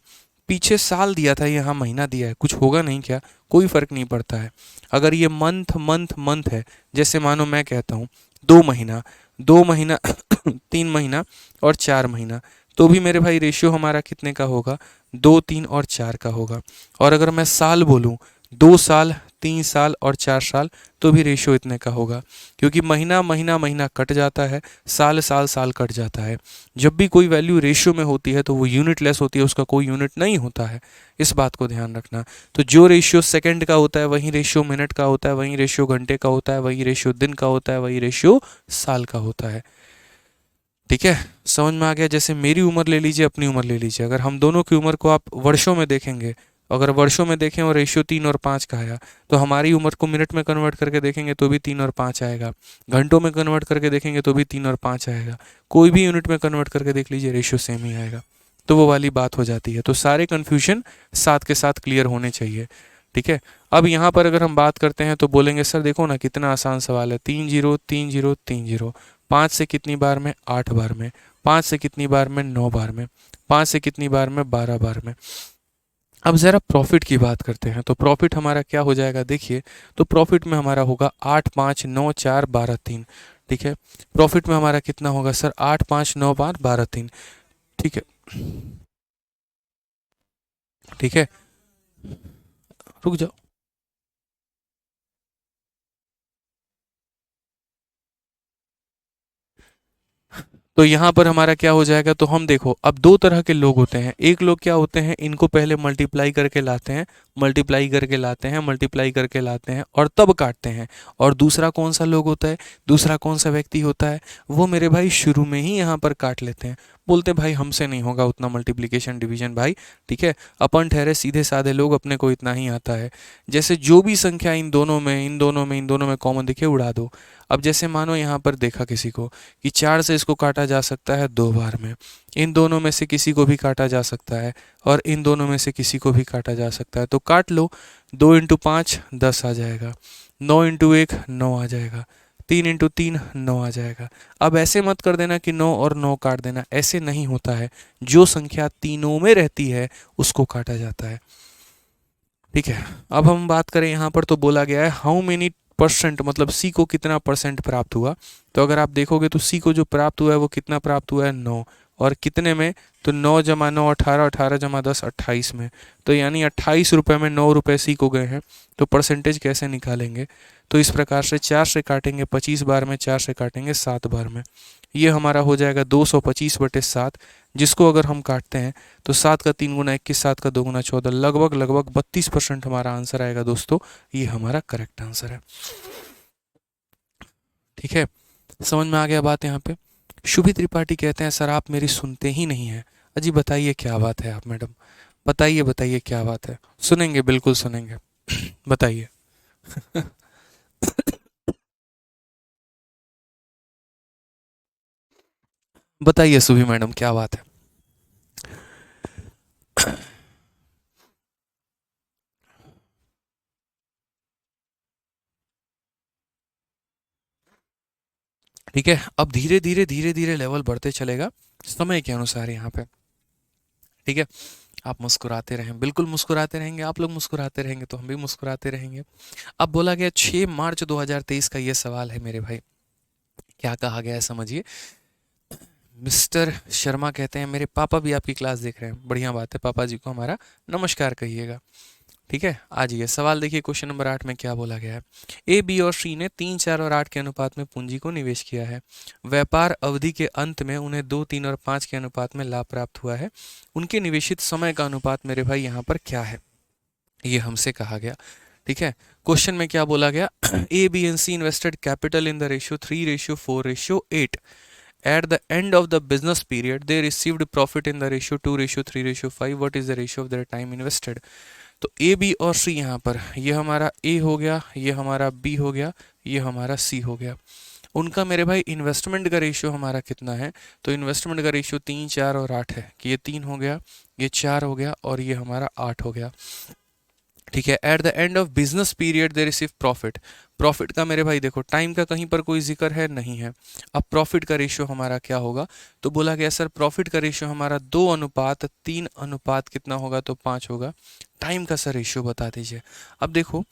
पीछे साल दिया था, यहाँ महीना दिया है, कुछ होगा नहीं क्या? कोई फ़र्क नहीं पड़ता है। अगर ये मंथ मंथ मंथ है, जैसे मानो मैं कहता हूँ 2 महीना, 2 महीना 3 महीना और 4 महीना, तो भी मेरे भाई रेशियो हमारा कितने का होगा? 2, 3 और 4 का होगा। और अगर मैं साल बोलूँ, 2 साल, 3 साल और 4 साल, तो भी रेशियो इतने का होगा। क्योंकि महीना महीना महीना कट जाता है, साल साल साल कट जाता है। जब भी कोई वैल्यू रेशियो में होती है तो वो यूनिट लेस होती है, उसका कोई यूनिट नहीं होता है। इस बात को ध्यान रखना। तो जो रेशियो सेकंड का होता है वही रेशियो मिनट का होता है, वही रेशियो घंटे का होता है, वही रेशियो दिन का होता है, वही रेशियो साल का होता है। ठीक है, समझ में आ गया? जैसे मेरी उम्र ले लीजिए, अपनी उम्र ले लीजिए, अगर हम दोनों की उम्र को आप वर्षों में देखेंगे, अगर वर्षों में देखें और रेशियो 3 और 5 का आया, तो हमारी उम्र को मिनट में कन्वर्ट करके देखेंगे तो भी 3 और 5 आएगा। घंटों में कन्वर्ट करके देखेंगे तो भी 3 और 5 आएगा। कोई भी यूनिट में कन्वर्ट करके देख लीजिए, रेशियो सेम ही आएगा। तो वो वाली बात हो जाती है। तो सारे कन्फ्यूजन साथ के साथ क्लियर होने चाहिए। ठीक है, अब यहाँ पर अगर हम बात करते हैं तो बोलेंगे सर देखो ना कितना आसान सवाल है। 3 0 3 0 3 0, 5 से कितनी बार में? 8 बार में। 5 से कितनी बार में? 9 बार में। 5 से कितनी बार में? 12 बार में। अब ज़रा प्रॉफिट की बात करते हैं तो प्रॉफिट हमारा क्या हो जाएगा? देखिए, तो प्रॉफिट में हमारा होगा 8 5 9 4 12 3। ठीक है, प्रॉफिट में हमारा कितना होगा सर? 8 5 9 5 12 3। ठीक है, ठीक है, रुक जाओ। तो यहाँ पर हमारा क्या हो जाएगा? तो हम देखो, अब दो तरह के लोग होते हैं। एक लोग क्या होते हैं, इनको पहले मल्टीप्लाई करके लाते हैं, मल्टीप्लाई करके लाते हैं, मल्टीप्लाई करके लाते हैं और तब काटते हैं। और दूसरा कौन सा लोग होता है, दूसरा कौन सा व्यक्ति होता है, वो मेरे भाई शुरू में ही यहाँ पर काट लेते हैं। बोलते भाई हमसे नहीं होगा उतना मल्टीप्लिकेशन डिवीजन भाई, ठीक है, अपन ठहरे सीधे साधे लोग, अपने को इतना ही आता है। जैसे जो भी संख्या इन दोनों में इन दोनों में इन दोनों में कॉमन दिखे उड़ा दो। अब जैसे मानो यहाँ पर देखा किसी को कि 4 से इसको काटा जा सकता है 2 बार में, इन दोनों में से किसी को भी काटा जा सकता है और इन दोनों में से किसी को भी काटा जा सकता है, तो काट लो। 2 इंटू 5 10 आ जाएगा, 9 इंटू 1 9 आ जाएगा, 3 इंटू 3 9 आ जाएगा। अब ऐसे मत कर देना कि 9 और 9 काट देना, ऐसे नहीं होता है। जो संख्या तीनों में रहती है उसको काटा जाता है, ठीक है। अब हम बात करें यहाँ पर, तो बोला गया है हाउ मेनी परसेंट, मतलब सी को कितना परसेंट प्राप्त हुआ। तो अगर आप देखोगे तो सी को जो प्राप्त हुआ है वो कितना प्राप्त हुआ है 9, और कितने में, तो 9 जमा 9 18, 18 जमा 10 28 में। तो यानी 28 रुपये में 9 रुपये सी को गए हैं। तो परसेंटेज कैसे निकालेंगे, तो इस प्रकार से 4 से काटेंगे 25 बार में, 4 से काटेंगे 7 बार में। ये हमारा हो जाएगा 225/7, जिसको अगर हम काटते हैं तो 7 का 3 गुना 21, 7 का 2 गुना 14, लगभग लगभग 32% हमारा आंसर आएगा दोस्तों। ये हमारा करेक्ट आंसर है, ठीक है। समझ में आ गया बात यहाँ पे। शुभी त्रिपाठी कहते हैं सर आप मेरी सुनते ही नहीं हैं। अजी बताइए क्या बात है आप मैडम, बताइए बताइए क्या बात है। सुनेंगे, बिल्कुल सुनेंगे। बताइए। बताइए सुभी मैडम क्या बात है। ठीक है, अब धीरे धीरे धीरे धीरे लेवल बढ़ते चलेगा समय के अनुसार यहाँ पे, ठीक है। आप मुस्कुराते रहें, बिल्कुल मुस्कुराते रहेंगे, आप लोग मुस्कुराते रहेंगे तो हम भी मुस्कुराते रहेंगे। अब बोला गया 6 मार्च 2023 का ये सवाल है मेरे भाई। क्या कहा गया है समझिए। मिस्टर शर्मा कहते हैं मेरे पापा भी आपकी क्लास देख रहे हैं, बढ़िया बात है, पापा जी को हमारा नमस्कार कहिएगा, ठीक है। आज ये सवाल देखिए, क्वेश्चन नंबर 8 में क्या बोला गया है। ए, बी और सी ने 3, 4 और 8 के अनुपात में पूंजी को निवेश किया है। व्यापार अवधि के अंत में उन्हें 2, 3 और 5 के अनुपात में लाभ प्राप्त हुआ है। उनके निवेशित समय का अनुपात मेरे भाई यहाँ पर क्या है, ये हमसे कहा गया, ठीक है। क्वेश्चन में क्या बोला गया, A, B and C invested capital in the ratio 3:4:8। At the end of the business period, they received profit in the ratio 2:3:5. What is the ratio of their time invested? तो A B और सी यहाँ पर, ये हमारा ए हो गया, ये हमारा बी हो गया, ये हमारा सी हो गया। उनका मेरे भाई इन्वेस्टमेंट का रेशियो हमारा कितना है, तो इन्वेस्टमेंट का रेशियो 3, 4 और 8 है, कि ये 3 हो गया, ये 4 हो गया और ये हमारा 8 हो गया, ठीक है। At the end of business period they receive profit. Profit का मेरे भाई देखो टाइम का कहीं पर कोई जिक्र है नहीं है। अब प्रॉफिट का रेशियो हमारा क्या होगा, तो बोला गया सर प्रॉफिट का रेशियो हमारा 2:3 अनुपात कितना होगा, तो 5 होगा। टाइम का सर रेशियो बता दीजिए। अब देखो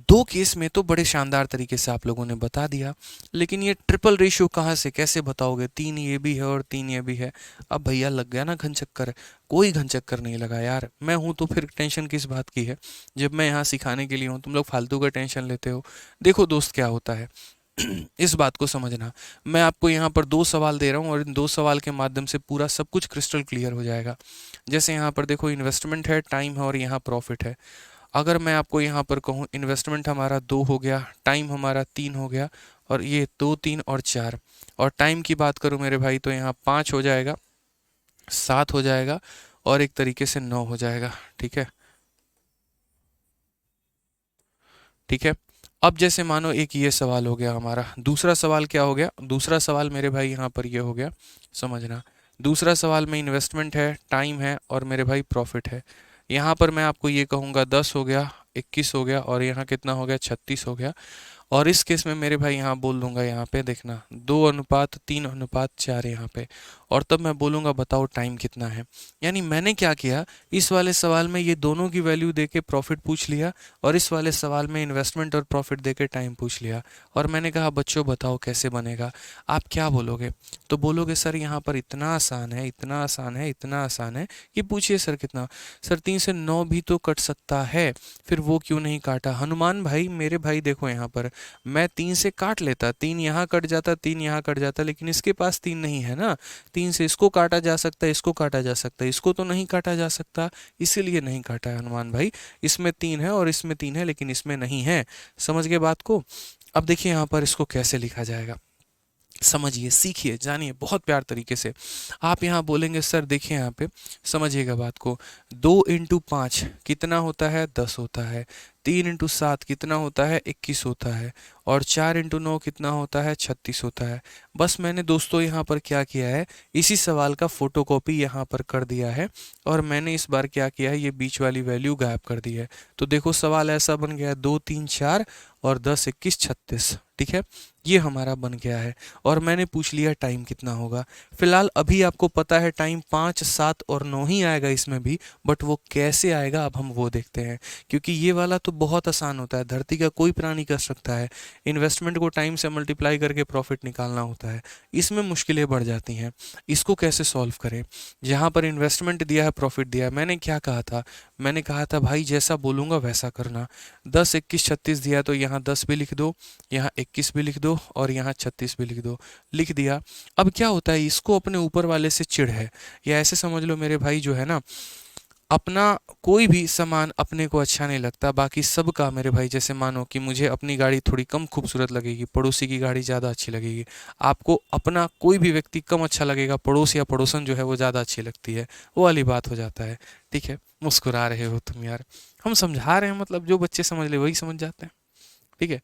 दो केस में तो बड़े शानदार तरीके से आप लोगों ने बता दिया, लेकिन ये ट्रिपल रेशियो कहाँ से कैसे बताओगे, 3 ये भी है और 3 ये भी है। अब भैया लग गया ना घन चक्कर, कोई घन चक्कर नहीं लगा यार, मैं हूँ तो फिर टेंशन किस बात की है, जब मैं यहाँ सिखाने के लिए हूँ, तुम लोग फालतू का टेंशन लेते हो। देखो दोस्त क्या होता है, इस बात को समझना, मैं आपको यहाँ पर 2 सवाल दे रहा हूँ और इन 2 सवाल के माध्यम से पूरा सब कुछ क्रिस्टल क्लियर हो जाएगा। जैसे यहाँ पर देखो इन्वेस्टमेंट है, टाइम है और यहाँ प्रॉफिट है। अगर मैं आपको यहाँ पर कहूँ इन्वेस्टमेंट हमारा 2 हो गया, टाइम हमारा 3 हो गया, और ये 2, 3 और 4, और टाइम की बात करूँ मेरे भाई तो यहाँ 5 हो जाएगा, 7 हो जाएगा और एक तरीके से 9 हो जाएगा, ठीक है, ठीक है। अब जैसे मानो एक ये सवाल हो गया हमारा, दूसरा सवाल क्या हो गया, दूसरा सवाल मेरे भाई यहाँ पर ये हो गया, समझना। दूसरा सवाल में इन्वेस्टमेंट है, टाइम है और मेरे भाई प्रॉफिट है। यहाँ पर मैं आपको ये कहूँगा 10 हो गया, 21 हो गया और यहाँ कितना हो गया, 36 हो गया। और इस केस में मेरे भाई यहाँ बोल दूंगा, यहाँ पे देखना 2:3:4 यहाँ पे, और तब मैं बोलूँगा बताओ टाइम कितना है। यानी मैंने क्या किया, इस वाले सवाल में ये दोनों की वैल्यू देके प्रॉफिट पूछ लिया और इस वाले सवाल में इन्वेस्टमेंट और प्रॉफिट देके टाइम पूछ लिया, और मैंने कहा बच्चों बताओ कैसे बनेगा। आप क्या बोलोगे, तो बोलोगे सर यहाँ पर इतना आसान है, इतना आसान है, इतना आसान है कि पूछिए सर कितना। सर 3 से 9 भी तो कट सकता है, फिर वो क्यों नहीं काटा। हनुमान भाई मेरे भाई देखो यहाँ पर मैं 3 से काट लेता, 3 यहाँ कट जाता, 3 यहाँ कट जाता, लेकिन इसके पास 3 नहीं है ना। 3 से इसको काटा जा सकता है, इसको काटा जा सकता है, इसको तो नहीं काटा जा सकता, इसीलिए नहीं काटा है हनुमान भाई। इसमें 3 है और इसमें 3 है लेकिन इसमें नहीं है। समझ गए बात को। अब देखिए यहाँ पर इसको कैसे लिखा जाएगा। समझिए, सीखिए, जानिए बहुत प्यार तरीके से। आप यहाँ बोलेंगे सर देखिए यहाँ पे समझिएगा बात को, 2 इंटू 5 कितना होता है, 10 होता है। 3 इंटू 7 कितना होता है, 21 होता है। और 4 इंटू 9 कितना होता है, 36 होता है। बस मैंने दोस्तों यहाँ पर क्या किया है, इसी सवाल का फोटोकॉपी यहाँ पर कर दिया है, और मैंने इस बार क्या किया है, ये बीच वाली वैल्यू गायब कर दी है। तो देखो सवाल ऐसा बन गया, 2 3 4 और 10 21 36, ठीक है, ये हमारा बन गया है। और मैंने पूछ लिया टाइम कितना होगा। फिलहाल अभी आपको पता है टाइम 5 7 और 9 ही आएगा इसमें भी, बट वो कैसे आएगा अब हम वो देखते हैं। क्योंकि ये वाला तो बहुत आसान होता है, धरती का कोई प्राणी कर सकता है। इन्वेस्टमेंट को टाइम से मल्टीप्लाई करके प्रॉफिट निकालना होता है, इसमें मुश्किलें बढ़ जाती हैं। इसको कैसे सॉल्व करें। जहाँ पर इन्वेस्टमेंट दिया है, प्रॉफिट दिया है, मैंने क्या कहा था, मैंने कहा था भाई जैसा बोलूँगा वैसा करना। 10 21 36 दिया तो यहाँ 10 भी लिख दो, यहाँ 21 भी लिख दो, और यहाँ 36 भी लिख दो। लिख दिया। अब क्या होता है, इसको अपने ऊपर वाले से चिढ़ है, या ऐसे समझ लो मेरे भाई जो है ना, अपना कोई भी सामान अपने को अच्छा नहीं लगता, बाकी सबका मेरे भाई, जैसे मानो कि मुझे अपनी गाड़ी थोड़ी कम खूबसूरत लगेगी, पड़ोसी की गाड़ी ज़्यादा अच्छी लगेगी। आपको अपना कोई भी व्यक्ति कम अच्छा लगेगा, पड़ोस या पड़ोसन जो है वो ज़्यादा अच्छी लगती है, वो वाली बात हो जाता है। ठीक है, मुस्कुरा रहे हो तुम यार, हम समझा रहे हैं, मतलब जो बच्चे समझ ले वही समझ जाते हैं। ठीक है,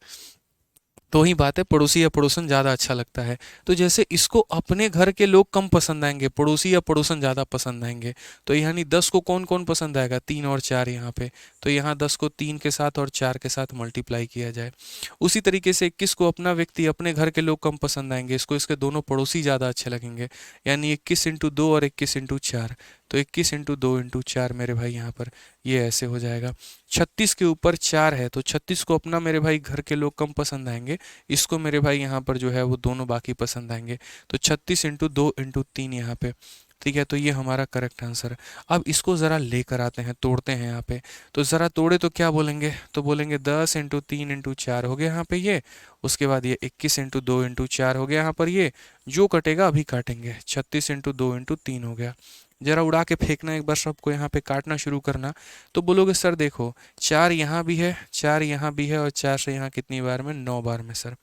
तो वही बात है, पड़ोसी या पड़ोसन ज़्यादा अच्छा लगता है। तो जैसे इसको अपने घर के लोग कम पसंद आएंगे, पड़ोसी या पड़ोसन ज़्यादा पसंद आएंगे। तो यानी 10 को कौन कौन पसंद आएगा, 3 और 4 यहाँ पे। तो यहाँ 10 को 3 के साथ और 4 के साथ मल्टीप्लाई किया जाए। उसी तरीके से 21 को अपना व्यक्ति, अपने घर के लोग कम पसंद आएंगे, इसको इसके दोनों पड़ोसी ज़्यादा अच्छे लगेंगे। यानी 21 इंटू 2 और 21 इंटू 4। तो 21 इंटू 2 इंटू 4 मेरे भाई यहाँ पर ये ऐसे हो जाएगा। 36 के ऊपर 4 है, तो 36 को अपना मेरे भाई घर के लोग कम पसंद आएंगे, इसको मेरे भाई यहाँ पर जो है वो दोनों बाकी पसंद आएंगे। तो 36 इंटू 2 इंटू 3 यहाँ पे। ठीक है, तो ये हमारा करेक्ट आंसर। अब इसको ज़रा लेकर आते हैं, तोड़ते हैं यहाँ पे। तो ज़रा तोड़े तो क्या बोलेंगे, तो बोलेंगे 10 इंटू 3 इंटू 4 हो गया यहाँ पे ये। उसके बाद ये 21 इंटू 2 इंटू 4 हो गया यहाँ पर ये। जो कटेगा अभी काटेंगे, 36 इंटू 2 इंटू 3 हो गया। जरा उड़ा के फेंकना एक बार सबको, यहाँ पे काटना शुरू करना। तो बोलोगे सर देखो 4 यहाँ भी है, 4 यहाँ भी है, और 4 से यहाँ कितनी बार में, 9 बार में सर।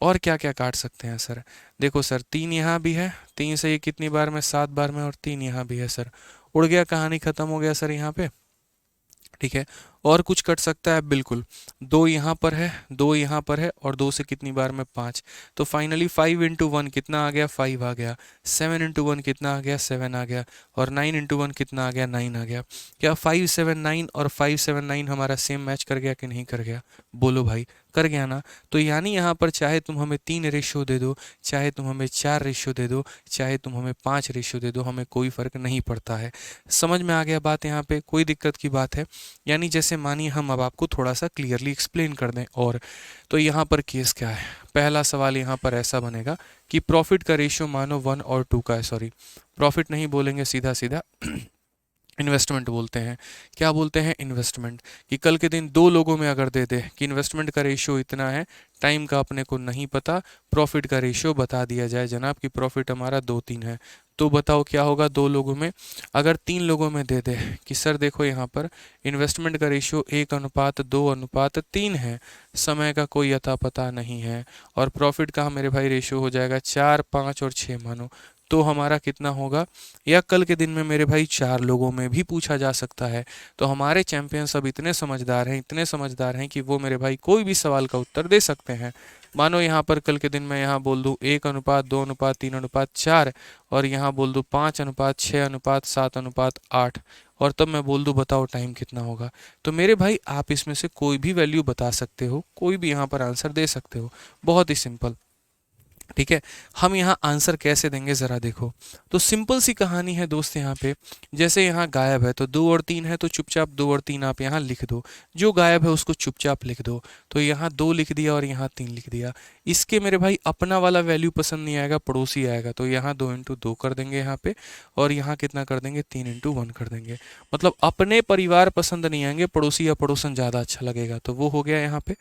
और क्या क्या काट सकते हैं सर, देखो सर 3 यहाँ भी है, 3 से ये कितनी बार में, 7 बार में, और 3 यहाँ भी है सर। उड़ गया, कहानी खत्म हो गया सर यहाँ पे। ठीक है, और कुछ कट सकता है, बिल्कुल। 2 यहाँ पर है, 2 यहाँ पर है, और 2 से कितनी बार में, 5। तो फाइनली 5 इंटू 1 कितना आ गया, 5 आ गया। 7 इंटू 1 कितना आ गया, 7 आ गया। और 9 इंटू 1 कितना आ गया, 9 आ गया। क्या 5 7 9 और 5 7 9 हमारा सेम मैच कर गया कि नहीं कर गया, बोलो भाई, कर गया ना। तो यानी यहाँ पर चाहे तुम हमें 3 रेशियो दे दो, चाहे तुम हमें 4 रेशियो दे दो, चाहे तुम हमें 5 रेशियो दे दो, हमें कोई फ़र्क नहीं पड़ता है। समझ में आ गया बात, यहाँ पे कोई दिक्कत की बात है। यानी जैसे मानिए हम अब आपको थोड़ा सा क्लियरली एक्सप्लेन कर दें। और तो यहाँ पर केस क्या है, पहला सवाल यहाँ पर ऐसा बनेगा कि प्रॉफिट का रेशियो मानो 1 और 2 का है, सॉरी प्रॉफिट नहीं बोलेंगे, सीधा सीधा इन्वेस्टमेंट बोलते हैं। क्या बोलते हैं, इन्वेस्टमेंट। कि कल के दिन 2 लोगों में अगर दे दे कि इन्वेस्टमेंट का रेशियो इतना है, टाइम का अपने को नहीं पता, प्रॉफिट का रेशियो बता दिया जाए जनाब कि प्रॉफिट हमारा 2 3 है। तो बताओ क्या होगा 2 लोगों में। अगर 3 लोगों में दे दे कि सर देखो यहाँ पर इन्वेस्टमेंट का रेशियो 1:2:3 है, समय का कोई अता पता नहीं है, और प्रॉफिट का मेरे भाई रेशियो हो जाएगा 4 5 और 6 मानो, तो हमारा कितना होगा। या कल के दिन में मेरे भाई 4 लोगों में भी पूछा जा सकता है। तो हमारे चैंपियन सब इतने समझदार हैं, इतने समझदार हैं कि वो मेरे भाई कोई भी सवाल का उत्तर दे सकते हैं। मानो यहाँ पर कल के दिन मैं यहाँ बोल दूँ 1:2:3:4, और यहाँ बोल दूँ 5:6:7:8, और तब मैं बोल दूँ बताओ टाइम कितना होगा। तो मेरे भाई आप इसमें से कोई भी वैल्यू बता सकते हो, कोई भी यहाँ पर आंसर दे सकते हो, बहुत ही सिंपल। ठीक है, हम यहाँ आंसर कैसे देंगे ज़रा देखो। तो सिंपल सी कहानी है दोस्त, यहाँ पे जैसे यहाँ गायब है तो 2 और 3 है, तो चुपचाप 2 और 3 आप यहाँ लिख दो, जो गायब है उसको चुपचाप लिख दो। तो यहाँ 2 लिख दिया और यहाँ 3 लिख दिया। इसके मेरे भाई अपना वाला वैल्यू पसंद नहीं आएगा, पड़ोसी आएगा, तो यहाँ 2 इंटू 2 कर देंगे यहाँ पे, और यहाँ कितना कर देंगे, 3 इंटू 1 कर देंगे। मतलब अपने परिवार पसंद नहीं आएंगे, पड़ोसी या पड़ोसन ज़्यादा अच्छा लगेगा, तो वो हो गया यहाँ पे।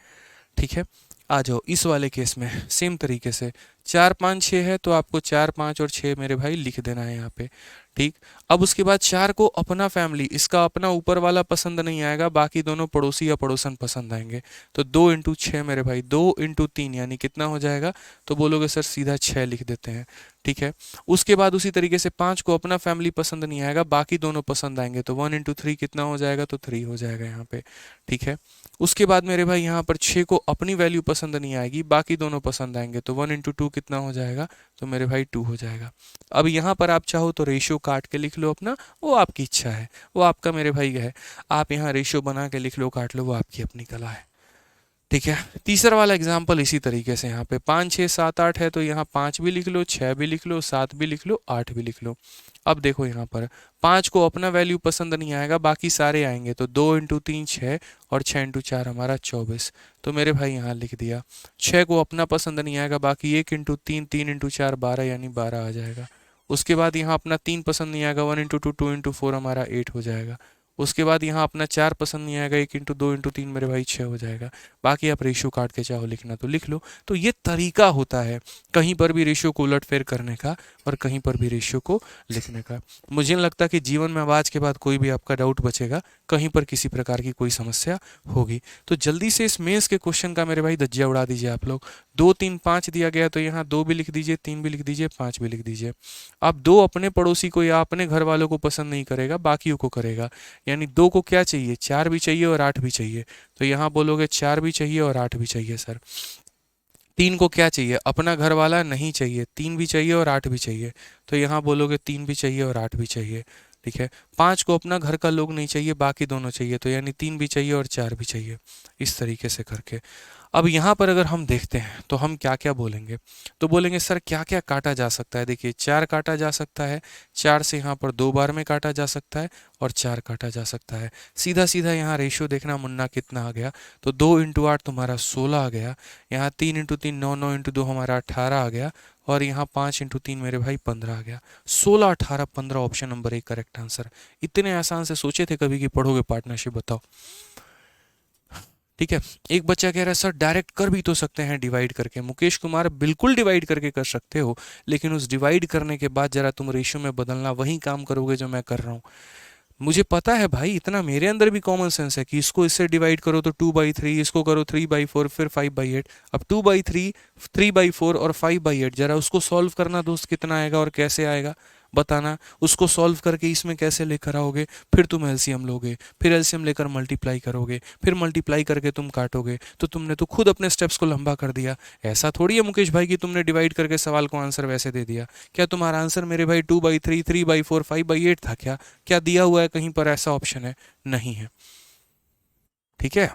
ठीक है, आ जाओ इस वाले केस में सेम तरीके से 4 5 6 है, तो आपको 4 5 और 6 मेरे भाई लिख देना है यहाँ पे। ठीक। अब उसके बाद 4 को अपना फैमिली, इसका अपना ऊपर वाला पसंद नहीं आएगा, बाकी दोनों पड़ोसी या पड़ोसन पसंद आएंगे। तो 2 इंटू 6 मेरे भाई, 2 इंटू 3 यानी कितना हो जाएगा? तो बोलोगे सर सीधा 6 लिख देते हैं। ठीक है। उसके बाद उसी तरीके से 5 को अपना फैमिली पसंद नहीं आएगा, बाकी दोनों पसंद आएंगे, तो 1 इंटू 3 कितना हो जाएगा? तो 3 हो जाएगा यहाँ पे। ठीक है। उसके बाद मेरे भाई यहाँ पर 6 को अपनी वैल्यू पसंद नहीं आएगी, बाकी दोनों पसंद आएंगे, तो 1 इंटू 2 कितना हो जाएगा? तो मेरे भाई 2 हो जाएगा। अब यहाँ पर आप चाहो तो रेशियो काट के लिख लो अपना, वो आपकी इच्छा है, वो आपका मेरे भाई है। आप यहाँ रेशियो बना के लिख लो, काट लो, वो आपकी अपनी कला है। ठीक है। तीसरा वाला एग्जाम्पल इसी तरीके से, यहाँ पे 5 6 7 8 है, तो यहाँ 5 भी लिख लो, 6 भी लिख लो, 7 भी लिख लो, 8 भी लिख लो। अब देखो यहाँ पर 5 को अपना वैल्यू पसंद नहीं आएगा, बाकी सारे आएंगे, तो 2 इंटू 3 6 और 6 इंटू 4 हमारा 24। तो मेरे भाई यहाँ लिख दिया। 6 को अपना पसंद नहीं आएगा, बाकी 1 इंटू 3 3 इंटू 4 12 यानी 12 आ जाएगा। उसके बाद यहाँ अपना 3 पसंद नहीं आएगा, 1 इंटू 2 2 इंटू 4 हमारा 8 हो जाएगा। उसके बाद यहाँ अपना 4 पसंद नहीं आएगा, 1 इंटू 2 इंटू 3 मेरे भाई 6 हो जाएगा। बाकी आप रेशियो काट के चाहो लिखना तो लिख लो। तो ये तरीका होता है कहीं पर भी रेशियो को उलटफेर करने का और कहीं पर भी रेशियो को लिखने का। मुझे नहीं लगता कि जीवन में अब आज के बाद कोई भी आपका डाउट बचेगा, कहीं पर किसी प्रकार की कोई समस्या होगी। तो जल्दी से इस मेंस के क्वेश्चन का मेरे भाई धज्जिया उड़ा दीजिए आप लोग। 2 3 5 दिया गया, तो यहाँ 2 भी लिख दीजिए, 3 भी लिख दीजिए, 5 भी लिख दीजिए। अब 2 अपने पड़ोसी को या अपने घर वालों को पसंद नहीं करेगा, बाकियों को करेगा। यानी 2 को क्या चाहिए? 4 भी चाहिए और 8 भी चाहिए। तो यहाँ बोलोगे 4 भी चाहिए और 8 भी चाहिए सर। 3 को क्या चाहिए? अपना घर वाला नहीं चाहिए, 3 भी चाहिए और 8 भी चाहिए। तो यहाँ बोलोगे 3 भी चाहिए और 8 भी चाहिए। ठीक है। 5 को अपना घर का लोग नहीं चाहिए, बाकी दोनों चाहिए, तो यानी 3 भी चाहिए और 4 भी चाहिए। इस तरीके से करके अब यहाँ पर अगर हम देखते हैं तो हम क्या क्या बोलेंगे? तो बोलेंगे सर क्या क्या काटा जा सकता है? देखिए 4 काटा जा सकता है, 4 से यहाँ पर 2 बार में काटा जा सकता है और 4 काटा जा सकता है। सीधा सीधा यहाँ रेशियो देखना मुन्ना कितना आ गया? तो 2 इंटू 8 तुम्हारा 16 आ गया। यहाँ 3 इंटू 3 9 9 इंटू 2 हमारा 18 आ गया। और यहाँ 5 इंटू 3 मेरे भाई 15 आ गया। 16 18 15 ऑप्शन नंबर 1 करेक्ट आंसर। इतने आसान से सोचे थे कभी कि पढ़ोगे पार्टनरशिप? बताओ। ठीक है। एक बच्चा कह रहा है सर डायरेक्ट कर भी तो सकते हैं डिवाइड करके। मुकेश कुमार बिल्कुल डिवाइड करके कर सकते हो, लेकिन उस डिवाइड करने के बाद जरा तुम रेशियो में बदलना, वही काम करोगे जो मैं कर रहा हूँ। मुझे पता है भाई, इतना मेरे अंदर भी कॉमन सेंस है कि इसको इससे डिवाइड करो तो 2/3, इसको करो 3/4, फिर 5/8। अब 2/3, 3/4 और 5/8 जरा उसको सॉल्व करना दोस्त, कितना आएगा और कैसे आएगा बताना। उसको सॉल्व करके इसमें कैसे लेकर आओगे? फिर तुम एलसीएम लोगे, फिर एलसीएम लेकर मल्टीप्लाई करोगे, फिर मल्टीप्लाई करके तुम काटोगे, तो तुमने तो खुद अपने स्टेप्स को लंबा कर दिया। ऐसा थोड़ी है मुकेश भाई कि तुमने डिवाइड करके सवाल को आंसर वैसे दे दिया। क्या तुम्हारा आंसर मेरे भाई 2/3, 3/4, 5/8 था क्या? क्या दिया हुआ है कहीं पर ऐसा ऑप्शन है? नहीं है। ठीक है।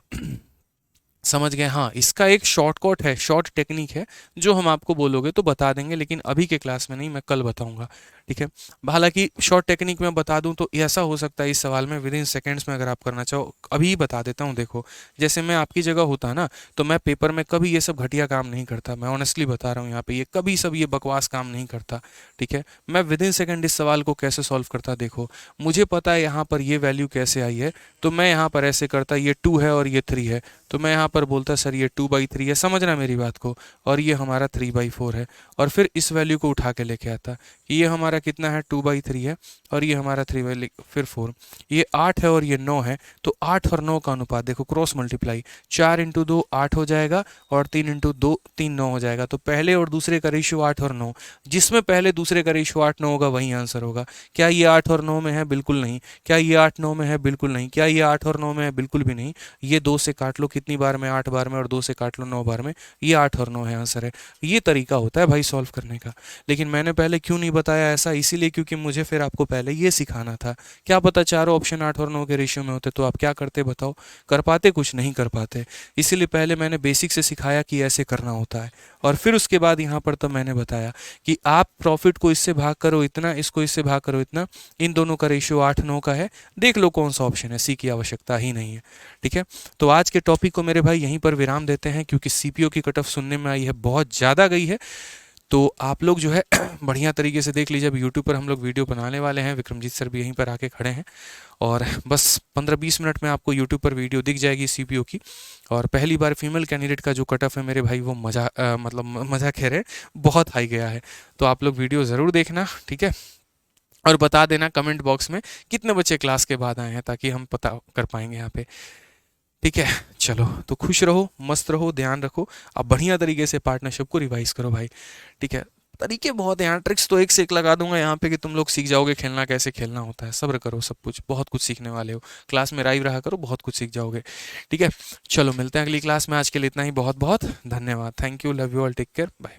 समझ गए? हाँ, इसका एक शॉर्टकट है, शॉर्ट टेक्निक है, जो हम आपको बोलोगे तो बता देंगे, लेकिन अभी के क्लास में नहीं, मैं कल बताऊंगा। ठीक है। हालांकि शॉर्ट टेक्निक में बता दूं तो ऐसा हो सकता है इस सवाल में विद इन सेकेंड्स में अगर आप करना चाहो, अभी ही बता देता हूँ। देखो जैसे मैं आपकी जगह होता ना, तो मैं पेपर में कभी ये सब घटिया काम नहीं करता। मैं ऑनेस्टली बता रहा हूँ यहाँ पे, ये कभी सब ये बकवास काम नहीं करता। ठीक है। मैं विद इन सेकेंड इस सवाल को कैसे सॉल्व करता, देखो मुझे पता है यहाँ पर ये वैल्यू कैसे आई है, तो मैं यहाँ पर ऐसे करता, ये 2 है और ये 3 है, तो मैं यहाँ पर बोलता सर ये 2/3 है, समझना मेरी बात को, और ये हमारा 3/4 है। और फिर इस वैल्यू को उठा के लेके आता कि ये हमारा कितना है? 2/3 है और ये हमारा 3 फिर 4, ये 8 है और ये 9 है, तो 8 और 9 का अनुपात देखो, क्रॉस मल्टीप्लाई, 4 इंटू 2 8 हो जाएगा और 3 इंटू 2 3 9 हो जाएगा। तो पहले और दूसरे का रेशियो 8 और 9, जिसमें पहले दूसरे का रेशियो 8 9 होगा वही आंसर होगा। क्या ये 8 और 9 में है? बिल्कुल नहीं। क्या ये 8 9 में है? बिल्कुल नहीं। क्या ये 8 और 9 में है? बिल्कुल भी नहीं। ये 2 से काट लो, कितनी बार में? 8 बार में, और 2 से काट लो 9 बार में, ये 8 और 9 है आंसर है। ये तरीका होता है भाई सॉल्व करने का। लेकिन मैंने पहले क्यों नहीं बताया ऐसा? इसीलिए क्योंकि मुझे फिर आपको पहले ये सिखाना था। क्या पता चारों ऑप्शन 8 और 9 के रेशियो में होते तो आप क्या करते बताओ? कर पाते? कुछ नहीं कर पाते। इसीलिए पहले मैंने बेसिक से सिखाया कि ऐसे करना होता है, और फिर उसके बाद यहाँ पर तब मैंने बताया कि आप प्रॉफिट को इससे भाग करो इतना, इसको इससे भाग करो इतना, इन दोनों का रेशियो 8 9 का है, देख लो कौन सा ऑप्शन है। सी की आवश्यकता ही नहीं है। ठीक है। तो आज के टॉपिक को मेरे भाई यहीं पर विराम देते हैं, क्योंकि सीपीओ की कट ऑफ सुनने में आई है बहुत ज़्यादा गई है। तो आप लोग जो है बढ़िया तरीके से देख लीजिए। अब यूट्यूब पर हम लोग वीडियो बनाने वाले हैं, विक्रमजीत सर भी यहीं पर आके खड़े हैं, और बस 15-20 मिनट में आपको यूट्यूब पर वीडियो दिख जाएगी सीपीओ की। और पहली बार फीमेल कैंडिडेट का जो कट ऑफ है मेरे भाई, वो मज़ा कह रहे बहुत हाई गया है। तो आप लोग वीडियो ज़रूर देखना। ठीक है। और बता देना कमेंट बॉक्स में कितने बच्चे क्लास के बाद आए हैं, ताकि हम पता कर पाएंगे यहाँ पे। ठीक है, चलो तो खुश रहो, मस्त रहो, ध्यान रखो। अब बढ़िया तरीके से पार्टनरशिप को रिवाइज करो भाई। ठीक है, तरीके बहुत हैं यहाँ, ट्रिक्स तो एक से एक लगा दूंगा यहाँ पे कि तुम लोग सीख जाओगे खेलना कैसे खेलना होता है। सब्र करो, सब कुछ बहुत कुछ सीखने वाले हो। क्लास में लाइव रहा करो, बहुत कुछ सीख जाओगे। ठीक है, चलो मिलते हैं अगली क्लास में। आज के लिए इतना ही, बहुत बहुत धन्यवाद। Thank you, love you all, take care, bye.